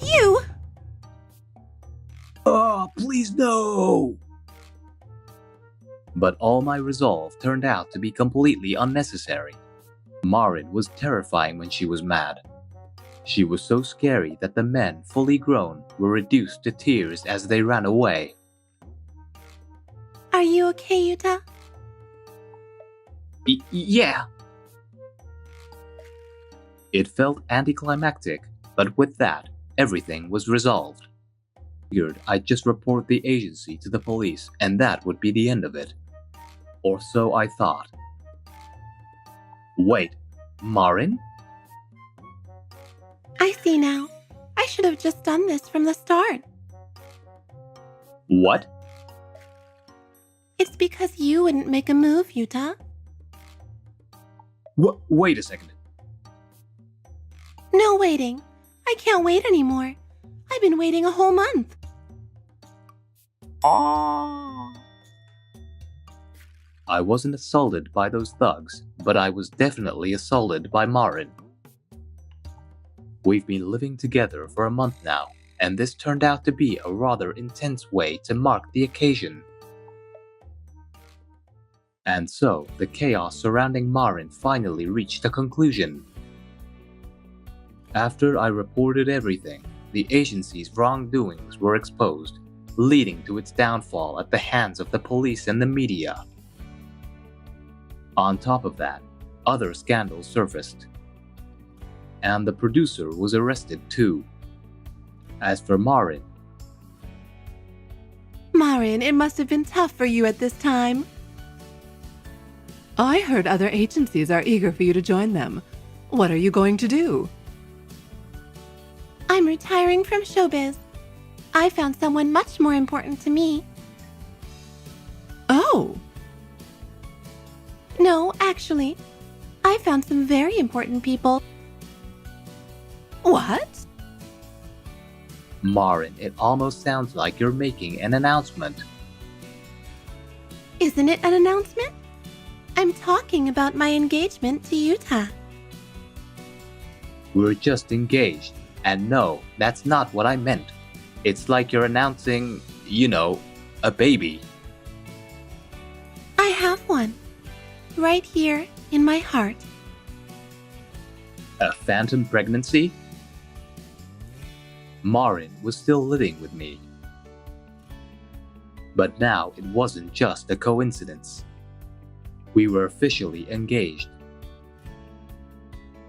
Speaker 2: You!
Speaker 1: Oh, please no! But all my resolve turned out to be completely unnecessary. Marin was terrifying when she was mad. She was so scary that the men, fully grown, were reduced to tears as they ran away.
Speaker 2: Are you okay, Yuta?
Speaker 1: Yeah. It felt anticlimactic, but with that, everything was resolved. Figured I'd just report the agency to the police and that would be the end of it. Or so I thought. Wait, Marin?
Speaker 2: I see now. I should have just done this from the start.
Speaker 1: What?
Speaker 2: It's because you wouldn't make a move, Yuta.
Speaker 1: Wait a second.
Speaker 2: No waiting. I can't wait anymore. I I've been waiting a whole month.
Speaker 1: I wasn't assaulted by those thugs, but I was definitely assaulted by Marin. We've been living together for a month now, and this turned out to be a rather intense way to mark the occasion. And so, the chaos surrounding Marin finally reached a conclusion. After I reported everything, the agency's wrongdoings were exposed, leading to its downfall at the hands of the police and the media. On top of that, other scandals surfaced. And the producer was arrested too. As for Marin,
Speaker 3: It must have been tough for you at this time. I heard other agencies are eager for you to join them. What are you going to do?
Speaker 2: I'm retiring from showbiz. I found someone much more important to me.
Speaker 3: Oh,
Speaker 2: No, actually, I found some very important people.
Speaker 3: what?
Speaker 1: Marin, it almost sounds like you're making an announcement.
Speaker 2: Isn't it an announcement? I'm talking about my engagement to Yuta.
Speaker 1: We're just engaged, and no, that's not what I meant. It's like you're announcing, a baby.
Speaker 2: I have one. Right here in my heart.
Speaker 1: A phantom pregnancy? Marin was still living with me. But now it wasn't just a coincidence. We were officially engaged.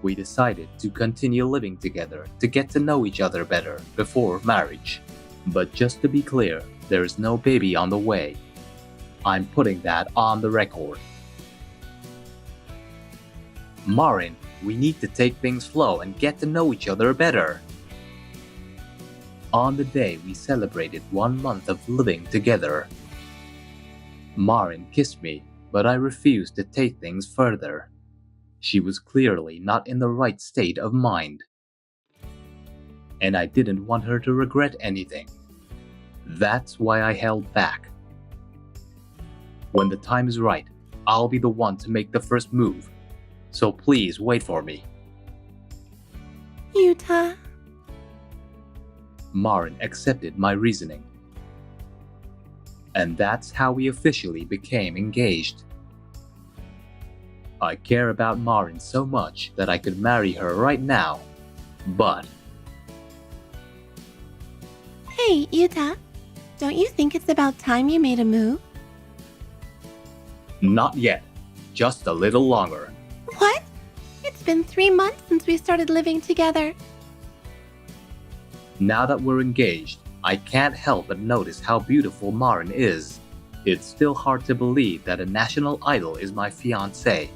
Speaker 1: We decided to continue living together to get to know each other better before marriage. But just to be clear, there is no baby on the way. I'm putting that on the record. Marin, we need to take things slow and get to know each other better. On the day we celebrated 1 month of living together, Marin kissed me, but I refused to take things further. She was clearly not in the right state of mind. And I didn't want her to regret anything. That's why I held back. When the time is right, I'll be the one to make the first move. So please wait for me.
Speaker 2: Yuta.
Speaker 1: Marin accepted my reasoning. And that's how we officially became engaged. I care about Marin so much that I could marry her right now, but...
Speaker 2: Hey, Yuta. Don't you think it's about time you made a move?
Speaker 1: Not yet. Just a little longer.
Speaker 2: What? It's been 3 months since we started living together.
Speaker 1: Now that we're engaged, I can't help but notice how beautiful Marin is. It's still hard to believe that a national idol is my fiancée.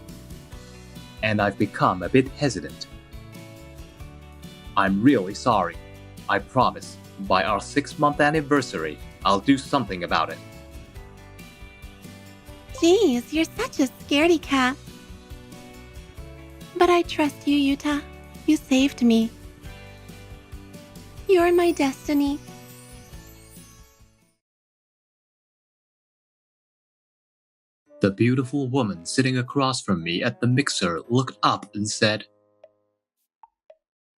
Speaker 1: And I've become a bit hesitant. I'm really sorry. I promise, by our 6-month anniversary, I'll do something about it.
Speaker 2: Jeez, you're such a scaredy cat. But I trust you, Yuta. You saved me. You're my destiny.
Speaker 1: The beautiful woman sitting across from me at the mixer looked up and said,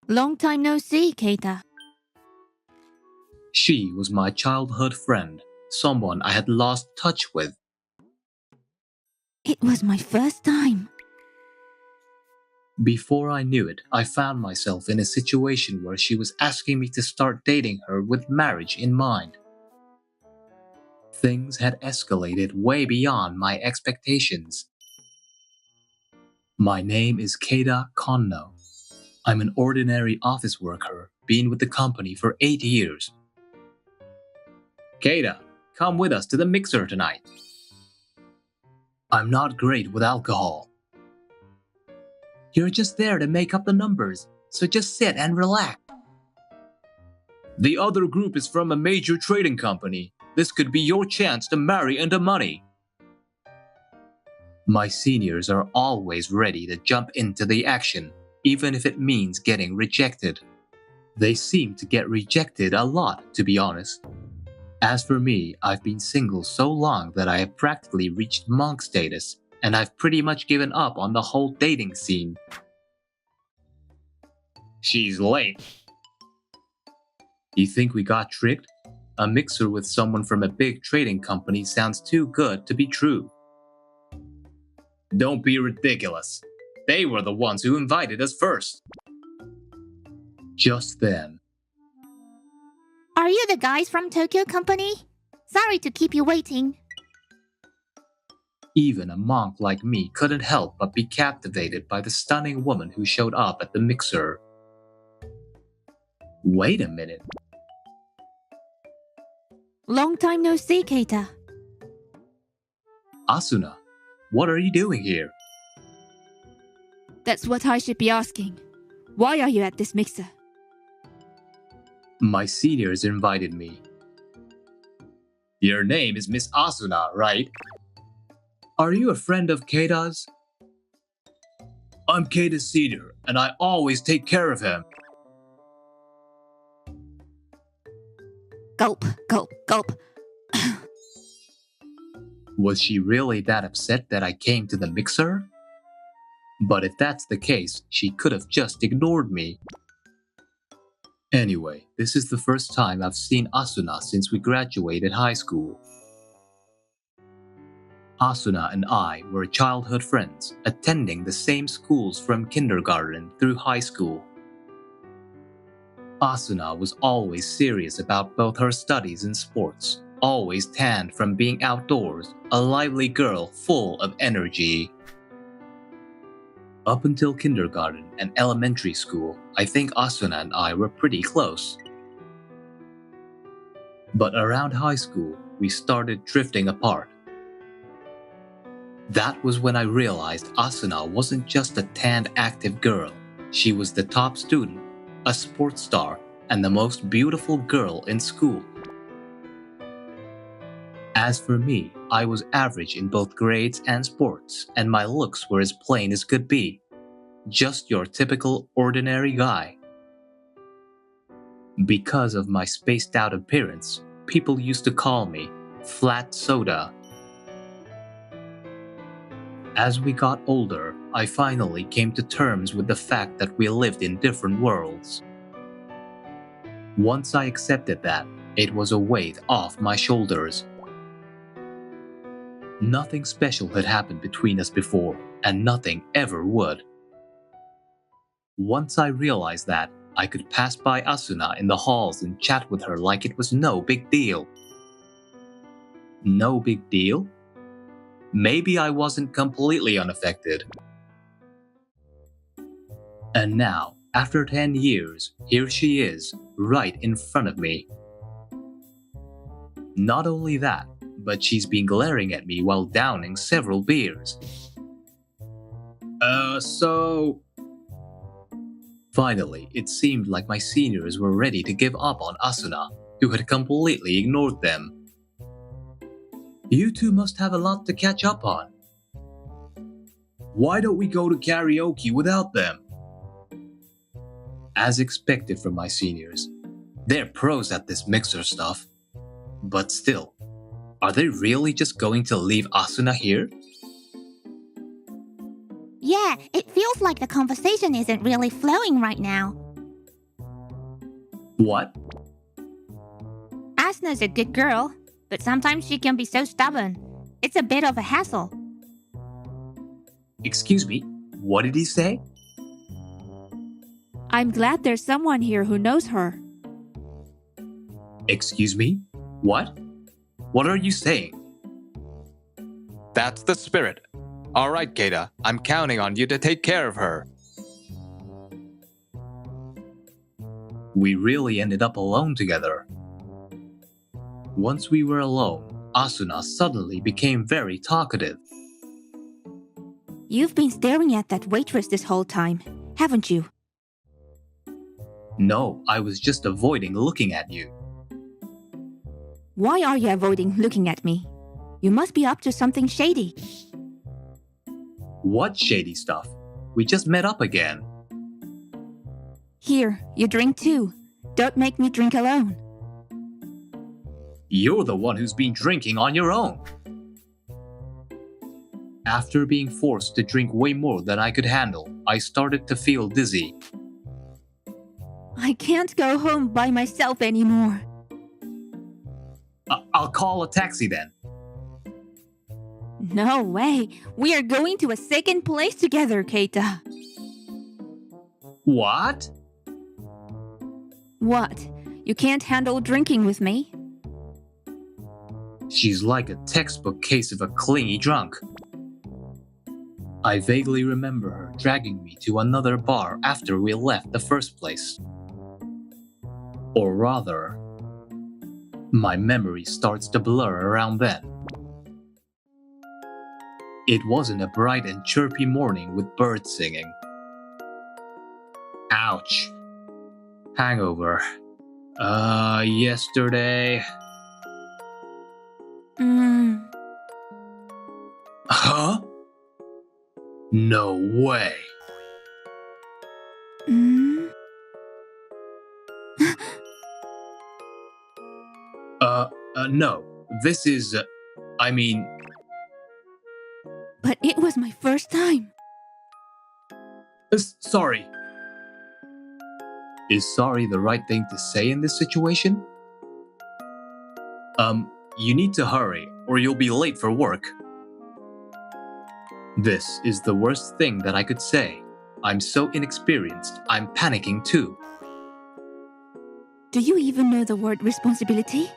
Speaker 4: Long time no see, Keita.
Speaker 1: She was my childhood friend, someone I had lost touch with.
Speaker 4: It was my first time.
Speaker 1: Before I knew it, I found myself in a situation where she was asking me to start dating her with marriage in mind. Things had escalated way beyond my expectations. My name is Keita Konno. I'm an ordinary office worker, been with the company for 8 years. Keita, come with us to the mixer tonight. I'm not great with alcohol. You're just there to make up the numbers, so just sit and relax. The other group is from a major trading company. This could be your chance to marry into money. My seniors are always ready to jump into the action, even if it means getting rejected. They seem to get rejected a lot, to be honest. As for me, I've been single so long that I have practically reached monk status, and I've pretty much given up on the whole dating scene. She's late. You think we got tricked? A mixer with someone from a big trading company sounds too good to be true. Don't be ridiculous. They were the ones who invited us first. Just then,
Speaker 4: Are you the guys from Tokyo Company? Sorry to keep you waiting.
Speaker 1: even a monk like me couldn't help but be captivated by the stunning woman who showed up at the mixer. Wait a minute.
Speaker 4: Long time no see, Keita.
Speaker 1: Asuna, what are you doing here?
Speaker 4: That's what I should be asking. Why are you at this mixer?
Speaker 1: My seniors invited me. Your name is Miss Asuna, right? Are you a friend of Keita's? I'm Keita's senior, and I always take care of him.
Speaker 4: Gulp, gulp, gulp.
Speaker 1: Was she really that upset that I came to the mixer? But if that's the case, she could have just ignored me. Anyway, this is the first time I've seen Asuna since we graduated high school. Asuna and I were childhood friends, attending the same schools from kindergarten through high school. Asuna was always serious about both her studies and sports, always tanned from being outdoors, a lively girl full of energy. Up until kindergarten and elementary school, I think Asuna and I were pretty close. But around high school, we started drifting apart. That was when I realized Asuna wasn't just a tanned active girl. She was the top student, a sports star, and the most beautiful girl in school. As for me, I was average in both grades and sports, and my looks were as plain as could be. Just your typical ordinary guy. Because of my spaced out appearance, people used to call me Flat Soda. As we got older, I finally came to terms with the fact that we lived in different worlds. Once I accepted that, it was a weight off my shoulders. Nothing special had happened between us before, and nothing ever would. Once I realized that, I could pass by Asuna in the halls and chat with her like it was no big deal. No big deal? Maybe I wasn't completely unaffected. And now, after 10 years, here she is, right in front of me. Not only that, but she's been glaring at me while downing several beers. Finally, it seemed like my seniors were ready to give up on Asuna, who had completely ignored them. You two must have a lot to catch up on. Why don't we go to karaoke without them? As expected from my seniors, they're pros at this mixer stuff. But still, are they really just going to leave Asuna here?
Speaker 4: Yeah, it feels like the conversation isn't really flowing right now.
Speaker 1: What?
Speaker 4: Asuna's a good girl, but sometimes she can be so stubborn. It's a bit of a hassle.
Speaker 1: Excuse me, what did he say?
Speaker 5: I'm glad there's someone here who knows her.
Speaker 1: Excuse me? What? What are you saying?
Speaker 6: That's the spirit. All right, Keita, I'm counting on you to take care of her.
Speaker 1: We really ended up alone together. Once we were alone, Asuna suddenly became very talkative.
Speaker 4: You've been staring at that waitress this whole time, haven't you?
Speaker 1: No, I was just avoiding looking at you.
Speaker 4: Why are you avoiding looking at me? You must be up to something shady.
Speaker 1: What shady stuff? We just met up again.
Speaker 4: Here, you drink too. Don't make me drink alone.
Speaker 1: You're the one who's been drinking on your own. After being forced to drink way more than I could handle, I started to feel dizzy.
Speaker 4: I can't go home by myself anymore.
Speaker 1: I'll call a taxi then.
Speaker 4: No way. We are going to a second place together, Keita.
Speaker 1: What?
Speaker 4: What? You can't handle drinking with me?
Speaker 1: She's like a textbook case of a clingy drunk. I vaguely remember her dragging me to another bar after we left the first place. Or rather, my memory starts to blur around then. It wasn't a bright and chirpy morning with birds singing. Ouch. Hangover. Yesterday. Huh? No way. No. This is,
Speaker 4: But it was my first time.
Speaker 1: Sorry. Is sorry the right thing to say in this situation? You need to hurry, or you'll be late for work. This is the worst thing that I could say. I'm so inexperienced, I'm panicking too.
Speaker 4: Do you even know the word responsibility?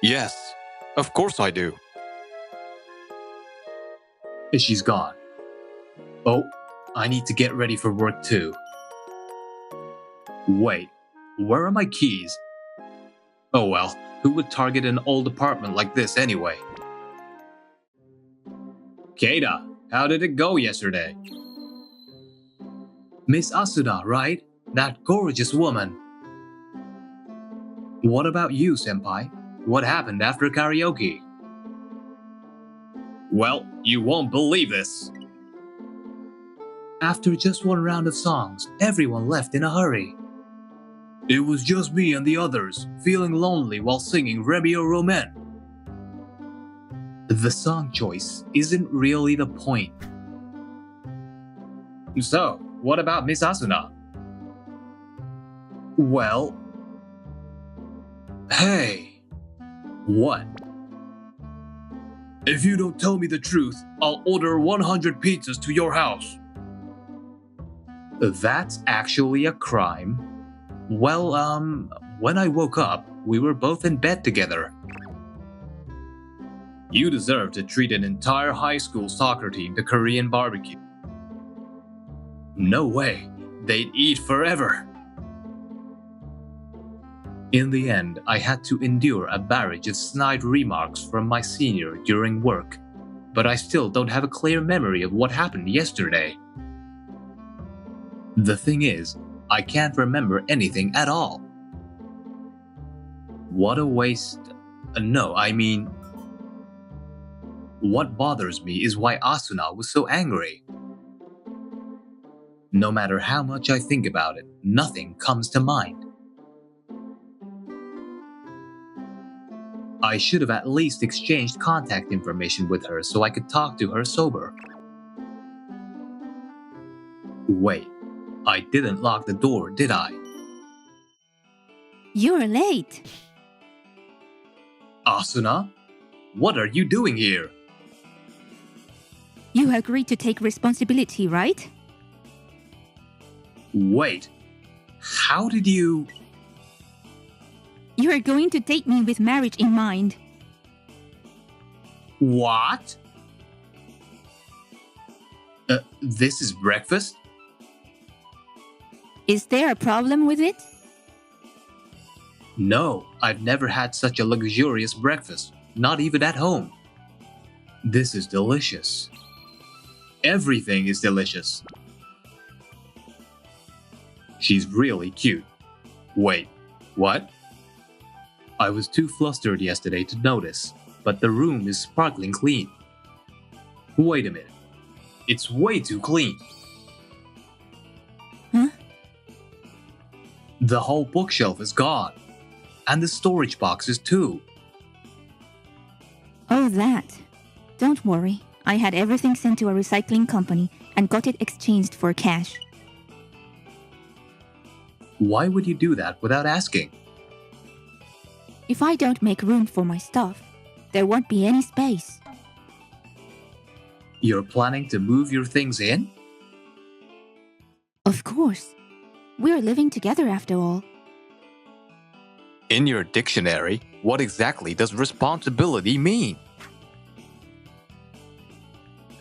Speaker 6: Yes, of course I do.
Speaker 1: She's gone. Oh, I need to get ready for work too. Wait, where are my keys? Oh well, who would target an old apartment like this anyway? Keita, how did it go yesterday? Miss Asuna, right? That gorgeous woman. What about you, senpai? What happened after karaoke? Well, you won't believe this. After just one round of songs, everyone left in a hurry. It was just me and the others, feeling lonely while singing Remio Romain. The song choice isn't really the point. So, what about Miss Asuna? Well... Hey! What? If you don't tell me the truth, I'll order 100 pizzas to your house. That's actually a crime. Well, when I woke up, we were both in bed together. You deserve to treat an entire high school soccer team to Korean barbecue. No way, they'd eat forever. In the end, I had to endure a barrage of snide remarks from my senior during work, but I still don't have a clear memory of what happened yesterday. The thing is, I can't remember anything at all. What a waste. What bothers me is why Asuna was so angry. No matter how much I think about it, nothing comes to mind. I should have at least exchanged contact information with her so I could talk to her sober. Wait, I didn't lock the door, did I?
Speaker 4: You're late.
Speaker 1: Asuna? What are you doing here?
Speaker 4: You agreed to take responsibility, right?
Speaker 1: Wait, how did you...
Speaker 4: You are going to date me with marriage in mind.
Speaker 1: What? This is breakfast?
Speaker 4: Is there a problem with it?
Speaker 1: No, I've never had such a luxurious breakfast, not even at home. This is delicious. Everything is delicious. She's really cute. Wait, what? I was too flustered yesterday to notice, but the room is sparkling clean. Wait a minute. It's way too clean.
Speaker 4: Huh?
Speaker 1: The whole bookshelf is gone. And the storage boxes too.
Speaker 4: Oh, that. Don't worry. I had everything sent to a recycling company and got it exchanged for cash.
Speaker 1: Why would you do that without asking?
Speaker 4: If I don't make room for my stuff, there won't be any space.
Speaker 1: You're planning to move your things in?
Speaker 4: Of course. We're living together after all.
Speaker 6: In your dictionary, what exactly does responsibility mean?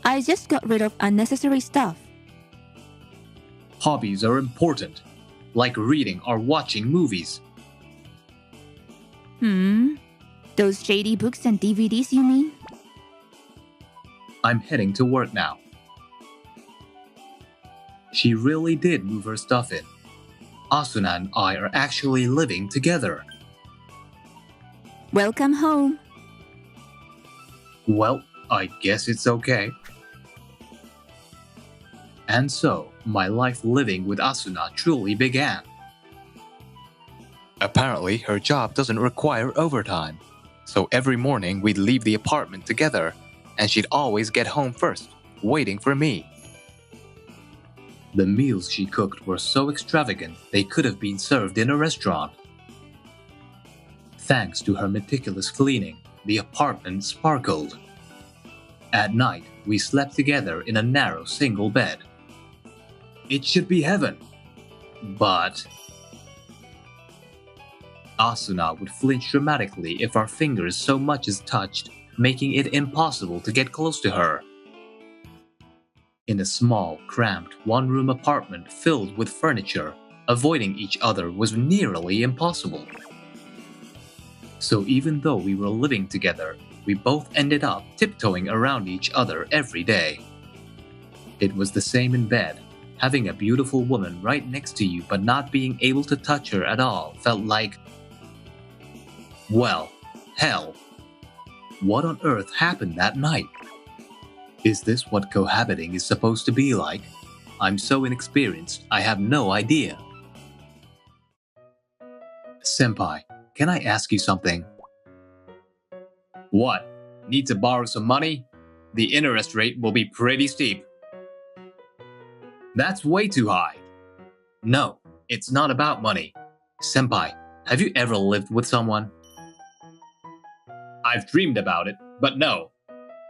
Speaker 4: I just got rid of unnecessary stuff.
Speaker 1: Hobbies are important, like reading or watching movies.
Speaker 4: Those shady books and DVDs, you mean?
Speaker 1: I'm heading to work now. She really did move her stuff in. Asuna and I are actually living together.
Speaker 4: Welcome home.
Speaker 1: Well, I guess it's okay. And so, my life living with Asuna truly began.
Speaker 6: Apparently, her job doesn't require overtime. So every morning we'd leave the apartment together, and she'd always get home first, waiting for me.
Speaker 1: The meals she cooked were so extravagant they could have been served in a restaurant. Thanks to her meticulous cleaning, the apartment sparkled. At night, we slept together in a narrow single bed. It should be heaven. But Asuna would flinch dramatically if our fingers so much as touched, making it impossible to get close to her. In a small, cramped, one-room apartment filled with furniture, avoiding each other was nearly impossible. So even though we were living together, we both ended up tiptoeing around each other every day. It was the same in bed. Having a beautiful woman right next to you but not being able to touch her at all felt like, well, hell. What on earth happened that night? Is this what cohabiting is supposed to be like? I'm so inexperienced, I have no idea. Senpai, can I ask you something? What? Need to borrow some money? The interest rate will be pretty steep. That's way too high. No, it's not about money. Senpai, have you ever lived with someone? I've dreamed about it, but no.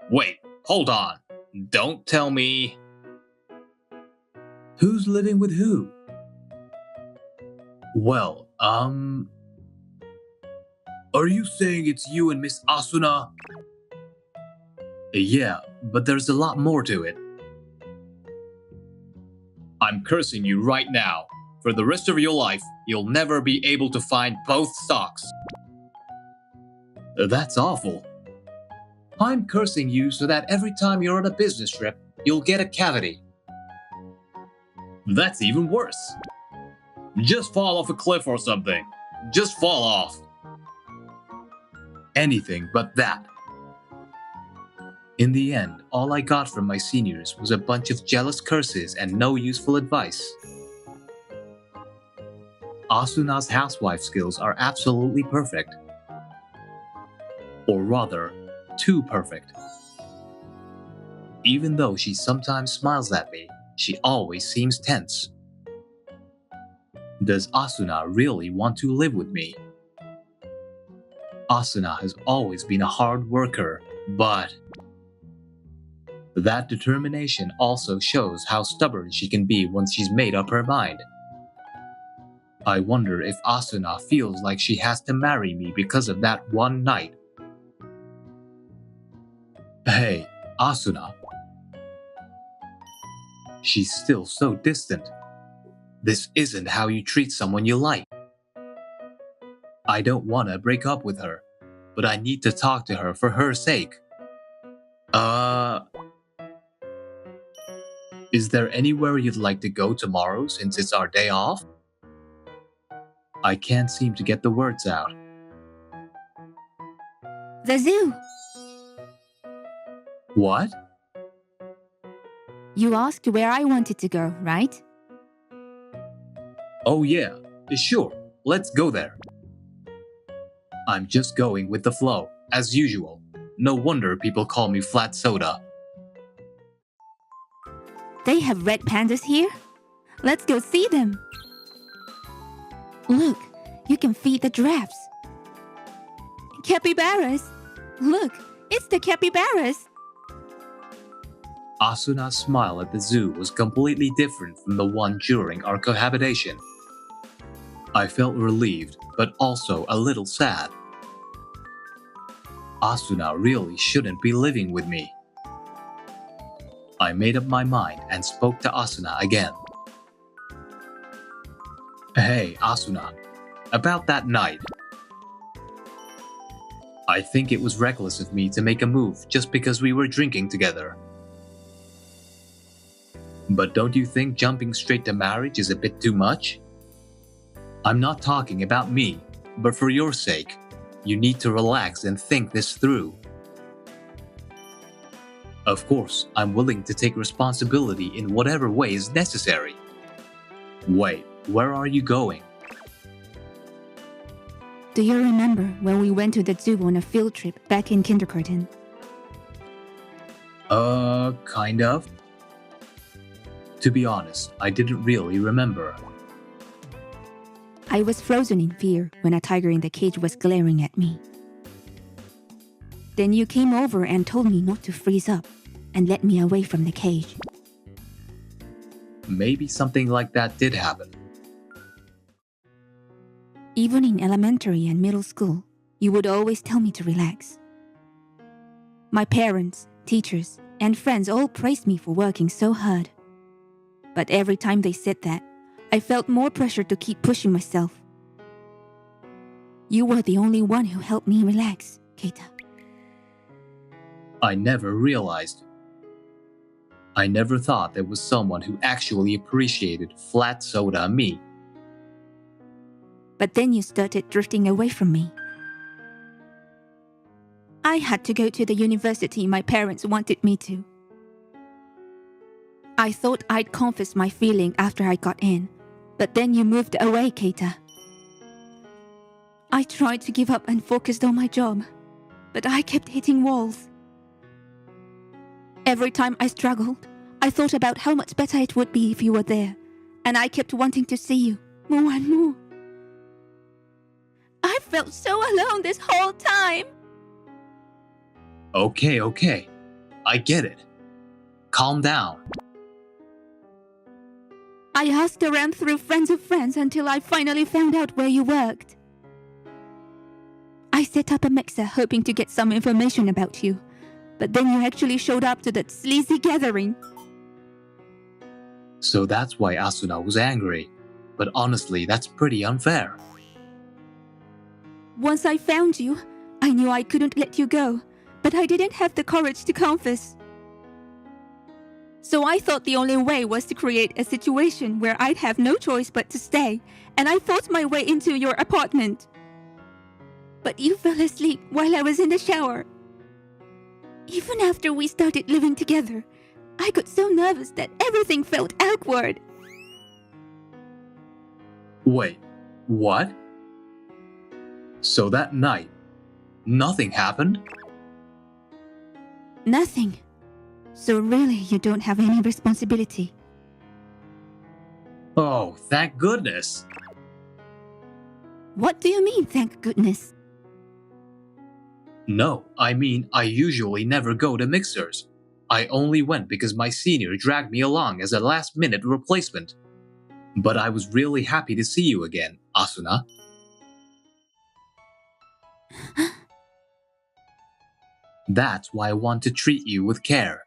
Speaker 1: Wait, hold on. Don't tell me. Who's living with who? Well, are you saying it's you and Miss Asuna? Yeah, but there's a lot more to it. I'm cursing you right now. For the rest of your life, you'll never be able to find both socks. That's awful. I'm cursing you so that every time you're on a business trip, you'll get a cavity. That's even worse. Just fall off a cliff or something. Just fall off. Anything but that. In the end, all I got from my seniors was a bunch of jealous curses and no useful advice. Asuna's housewife skills are absolutely perfect. Or rather, too perfect. Even though she sometimes smiles at me, she always seems tense. Does Asuna really want to live with me? Asuna has always been a hard worker, but that determination also shows how stubborn she can be once she's made up her mind. I wonder if Asuna feels like she has to marry me because of that one night. Hey, Asuna. She's still so distant. This isn't how you treat someone you like. I don't want to break up with her, but I need to talk to her for her sake. Is there anywhere you'd like to go tomorrow since it's our day off? I can't seem to get the words out.
Speaker 4: The zoo.
Speaker 1: What?
Speaker 4: You asked where I wanted to go, right?
Speaker 1: Oh yeah, Sure, let's go there. I'm just going with the flow, as usual. No wonder people call me flat soda.
Speaker 4: They have red pandas here? Let's go see them. Look, you can feed the giraffes. Capybaras! Look, it's the capybaras!
Speaker 1: Asuna's smile at the zoo was completely different from the one during our cohabitation. I felt relieved, but also a little sad. Asuna really shouldn't be living with me. I made up my mind and spoke to Asuna again. Hey, Asuna, about that night. I think it was reckless of me to make a move just because we were drinking together. But don't you think jumping straight to marriage is a bit too much? I'm not talking about me, but for your sake, you need to relax and think this through. Of course, I'm willing to take responsibility in whatever way is necessary. Wait, where are you going?
Speaker 4: Do you remember when we went to the zoo on a field trip back in kindergarten?
Speaker 1: Kind of. To be honest, I didn't really remember.
Speaker 4: I was frozen in fear when a tiger in the cage was glaring at me. Then you came over and told me not to freeze up and let me away from the cage.
Speaker 1: Maybe something like that did happen.
Speaker 4: Even in elementary and middle school, you would always tell me to relax. My parents, teachers, and friends all praised me for working so hard. But every time they said that, I felt more pressure to keep pushing myself. You were the only one who helped me relax, Keita.
Speaker 1: I never realized. I never thought there was someone who actually appreciated flat soda me.
Speaker 4: But then you started drifting away from me. I had to go to the university my parents wanted me to. I thought I'd confess my feeling after I got in, but then you moved away, Keita. I tried to give up and focused on my job, but I kept hitting walls. Every time I struggled, I thought about how much better it would be if you were there, and I kept wanting to see you more and more. I felt so alone this whole time.
Speaker 1: Okay. I get it. Calm down.
Speaker 4: I asked around through friends of friends until I finally found out where you worked. I set up a mixer hoping to get some information about you, but then you actually showed up to that sleazy gathering.
Speaker 1: So that's why Asuna was angry. But honestly, that's pretty unfair.
Speaker 4: Once I found you, I knew I couldn't let you go, but I didn't have the courage to confess. So I thought the only way was to create a situation where I'd have no choice but to stay, and I forced my way into your apartment. But you fell asleep while I was in the shower. Even after we started living together, I got so nervous that everything felt awkward.
Speaker 1: Wait, what? So that night, nothing happened?
Speaker 4: Nothing. So really, you don't have any responsibility.
Speaker 1: Oh, thank goodness.
Speaker 4: What do you mean, thank goodness?
Speaker 1: No, I mean I usually never go to mixers. I only went because my senior dragged me along as a last-minute replacement. But I was really happy to see you again, Asuna. That's why I want to treat you with care.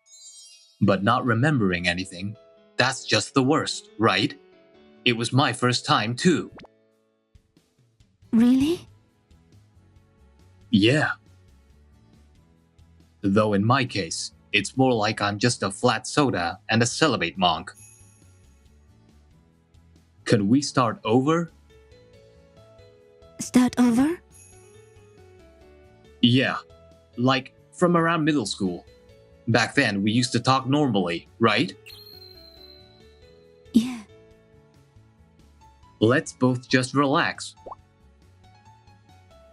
Speaker 1: But not remembering anything, that's just the worst, right? It was my first time too.
Speaker 4: Really?
Speaker 1: Yeah. Though in my case, it's more like I'm just a flat soda and a celibate monk. Can we start over?
Speaker 4: Start over?
Speaker 1: Yeah, like from around middle school. Back then, we used to talk normally, right?
Speaker 4: Yeah.
Speaker 1: Let's both just relax.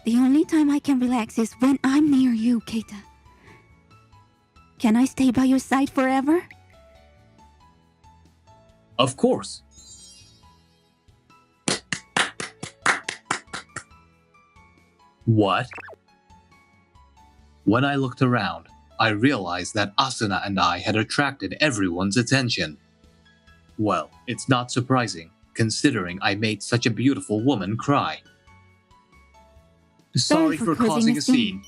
Speaker 4: The only time I can relax is when I'm near you, Keita. Can I stay by your side forever?
Speaker 1: Of course. What? When I looked around, I realized that Asuna and I had attracted everyone's attention. Well, it's not surprising, considering I made such a beautiful woman cry. Sorry for causing a scene.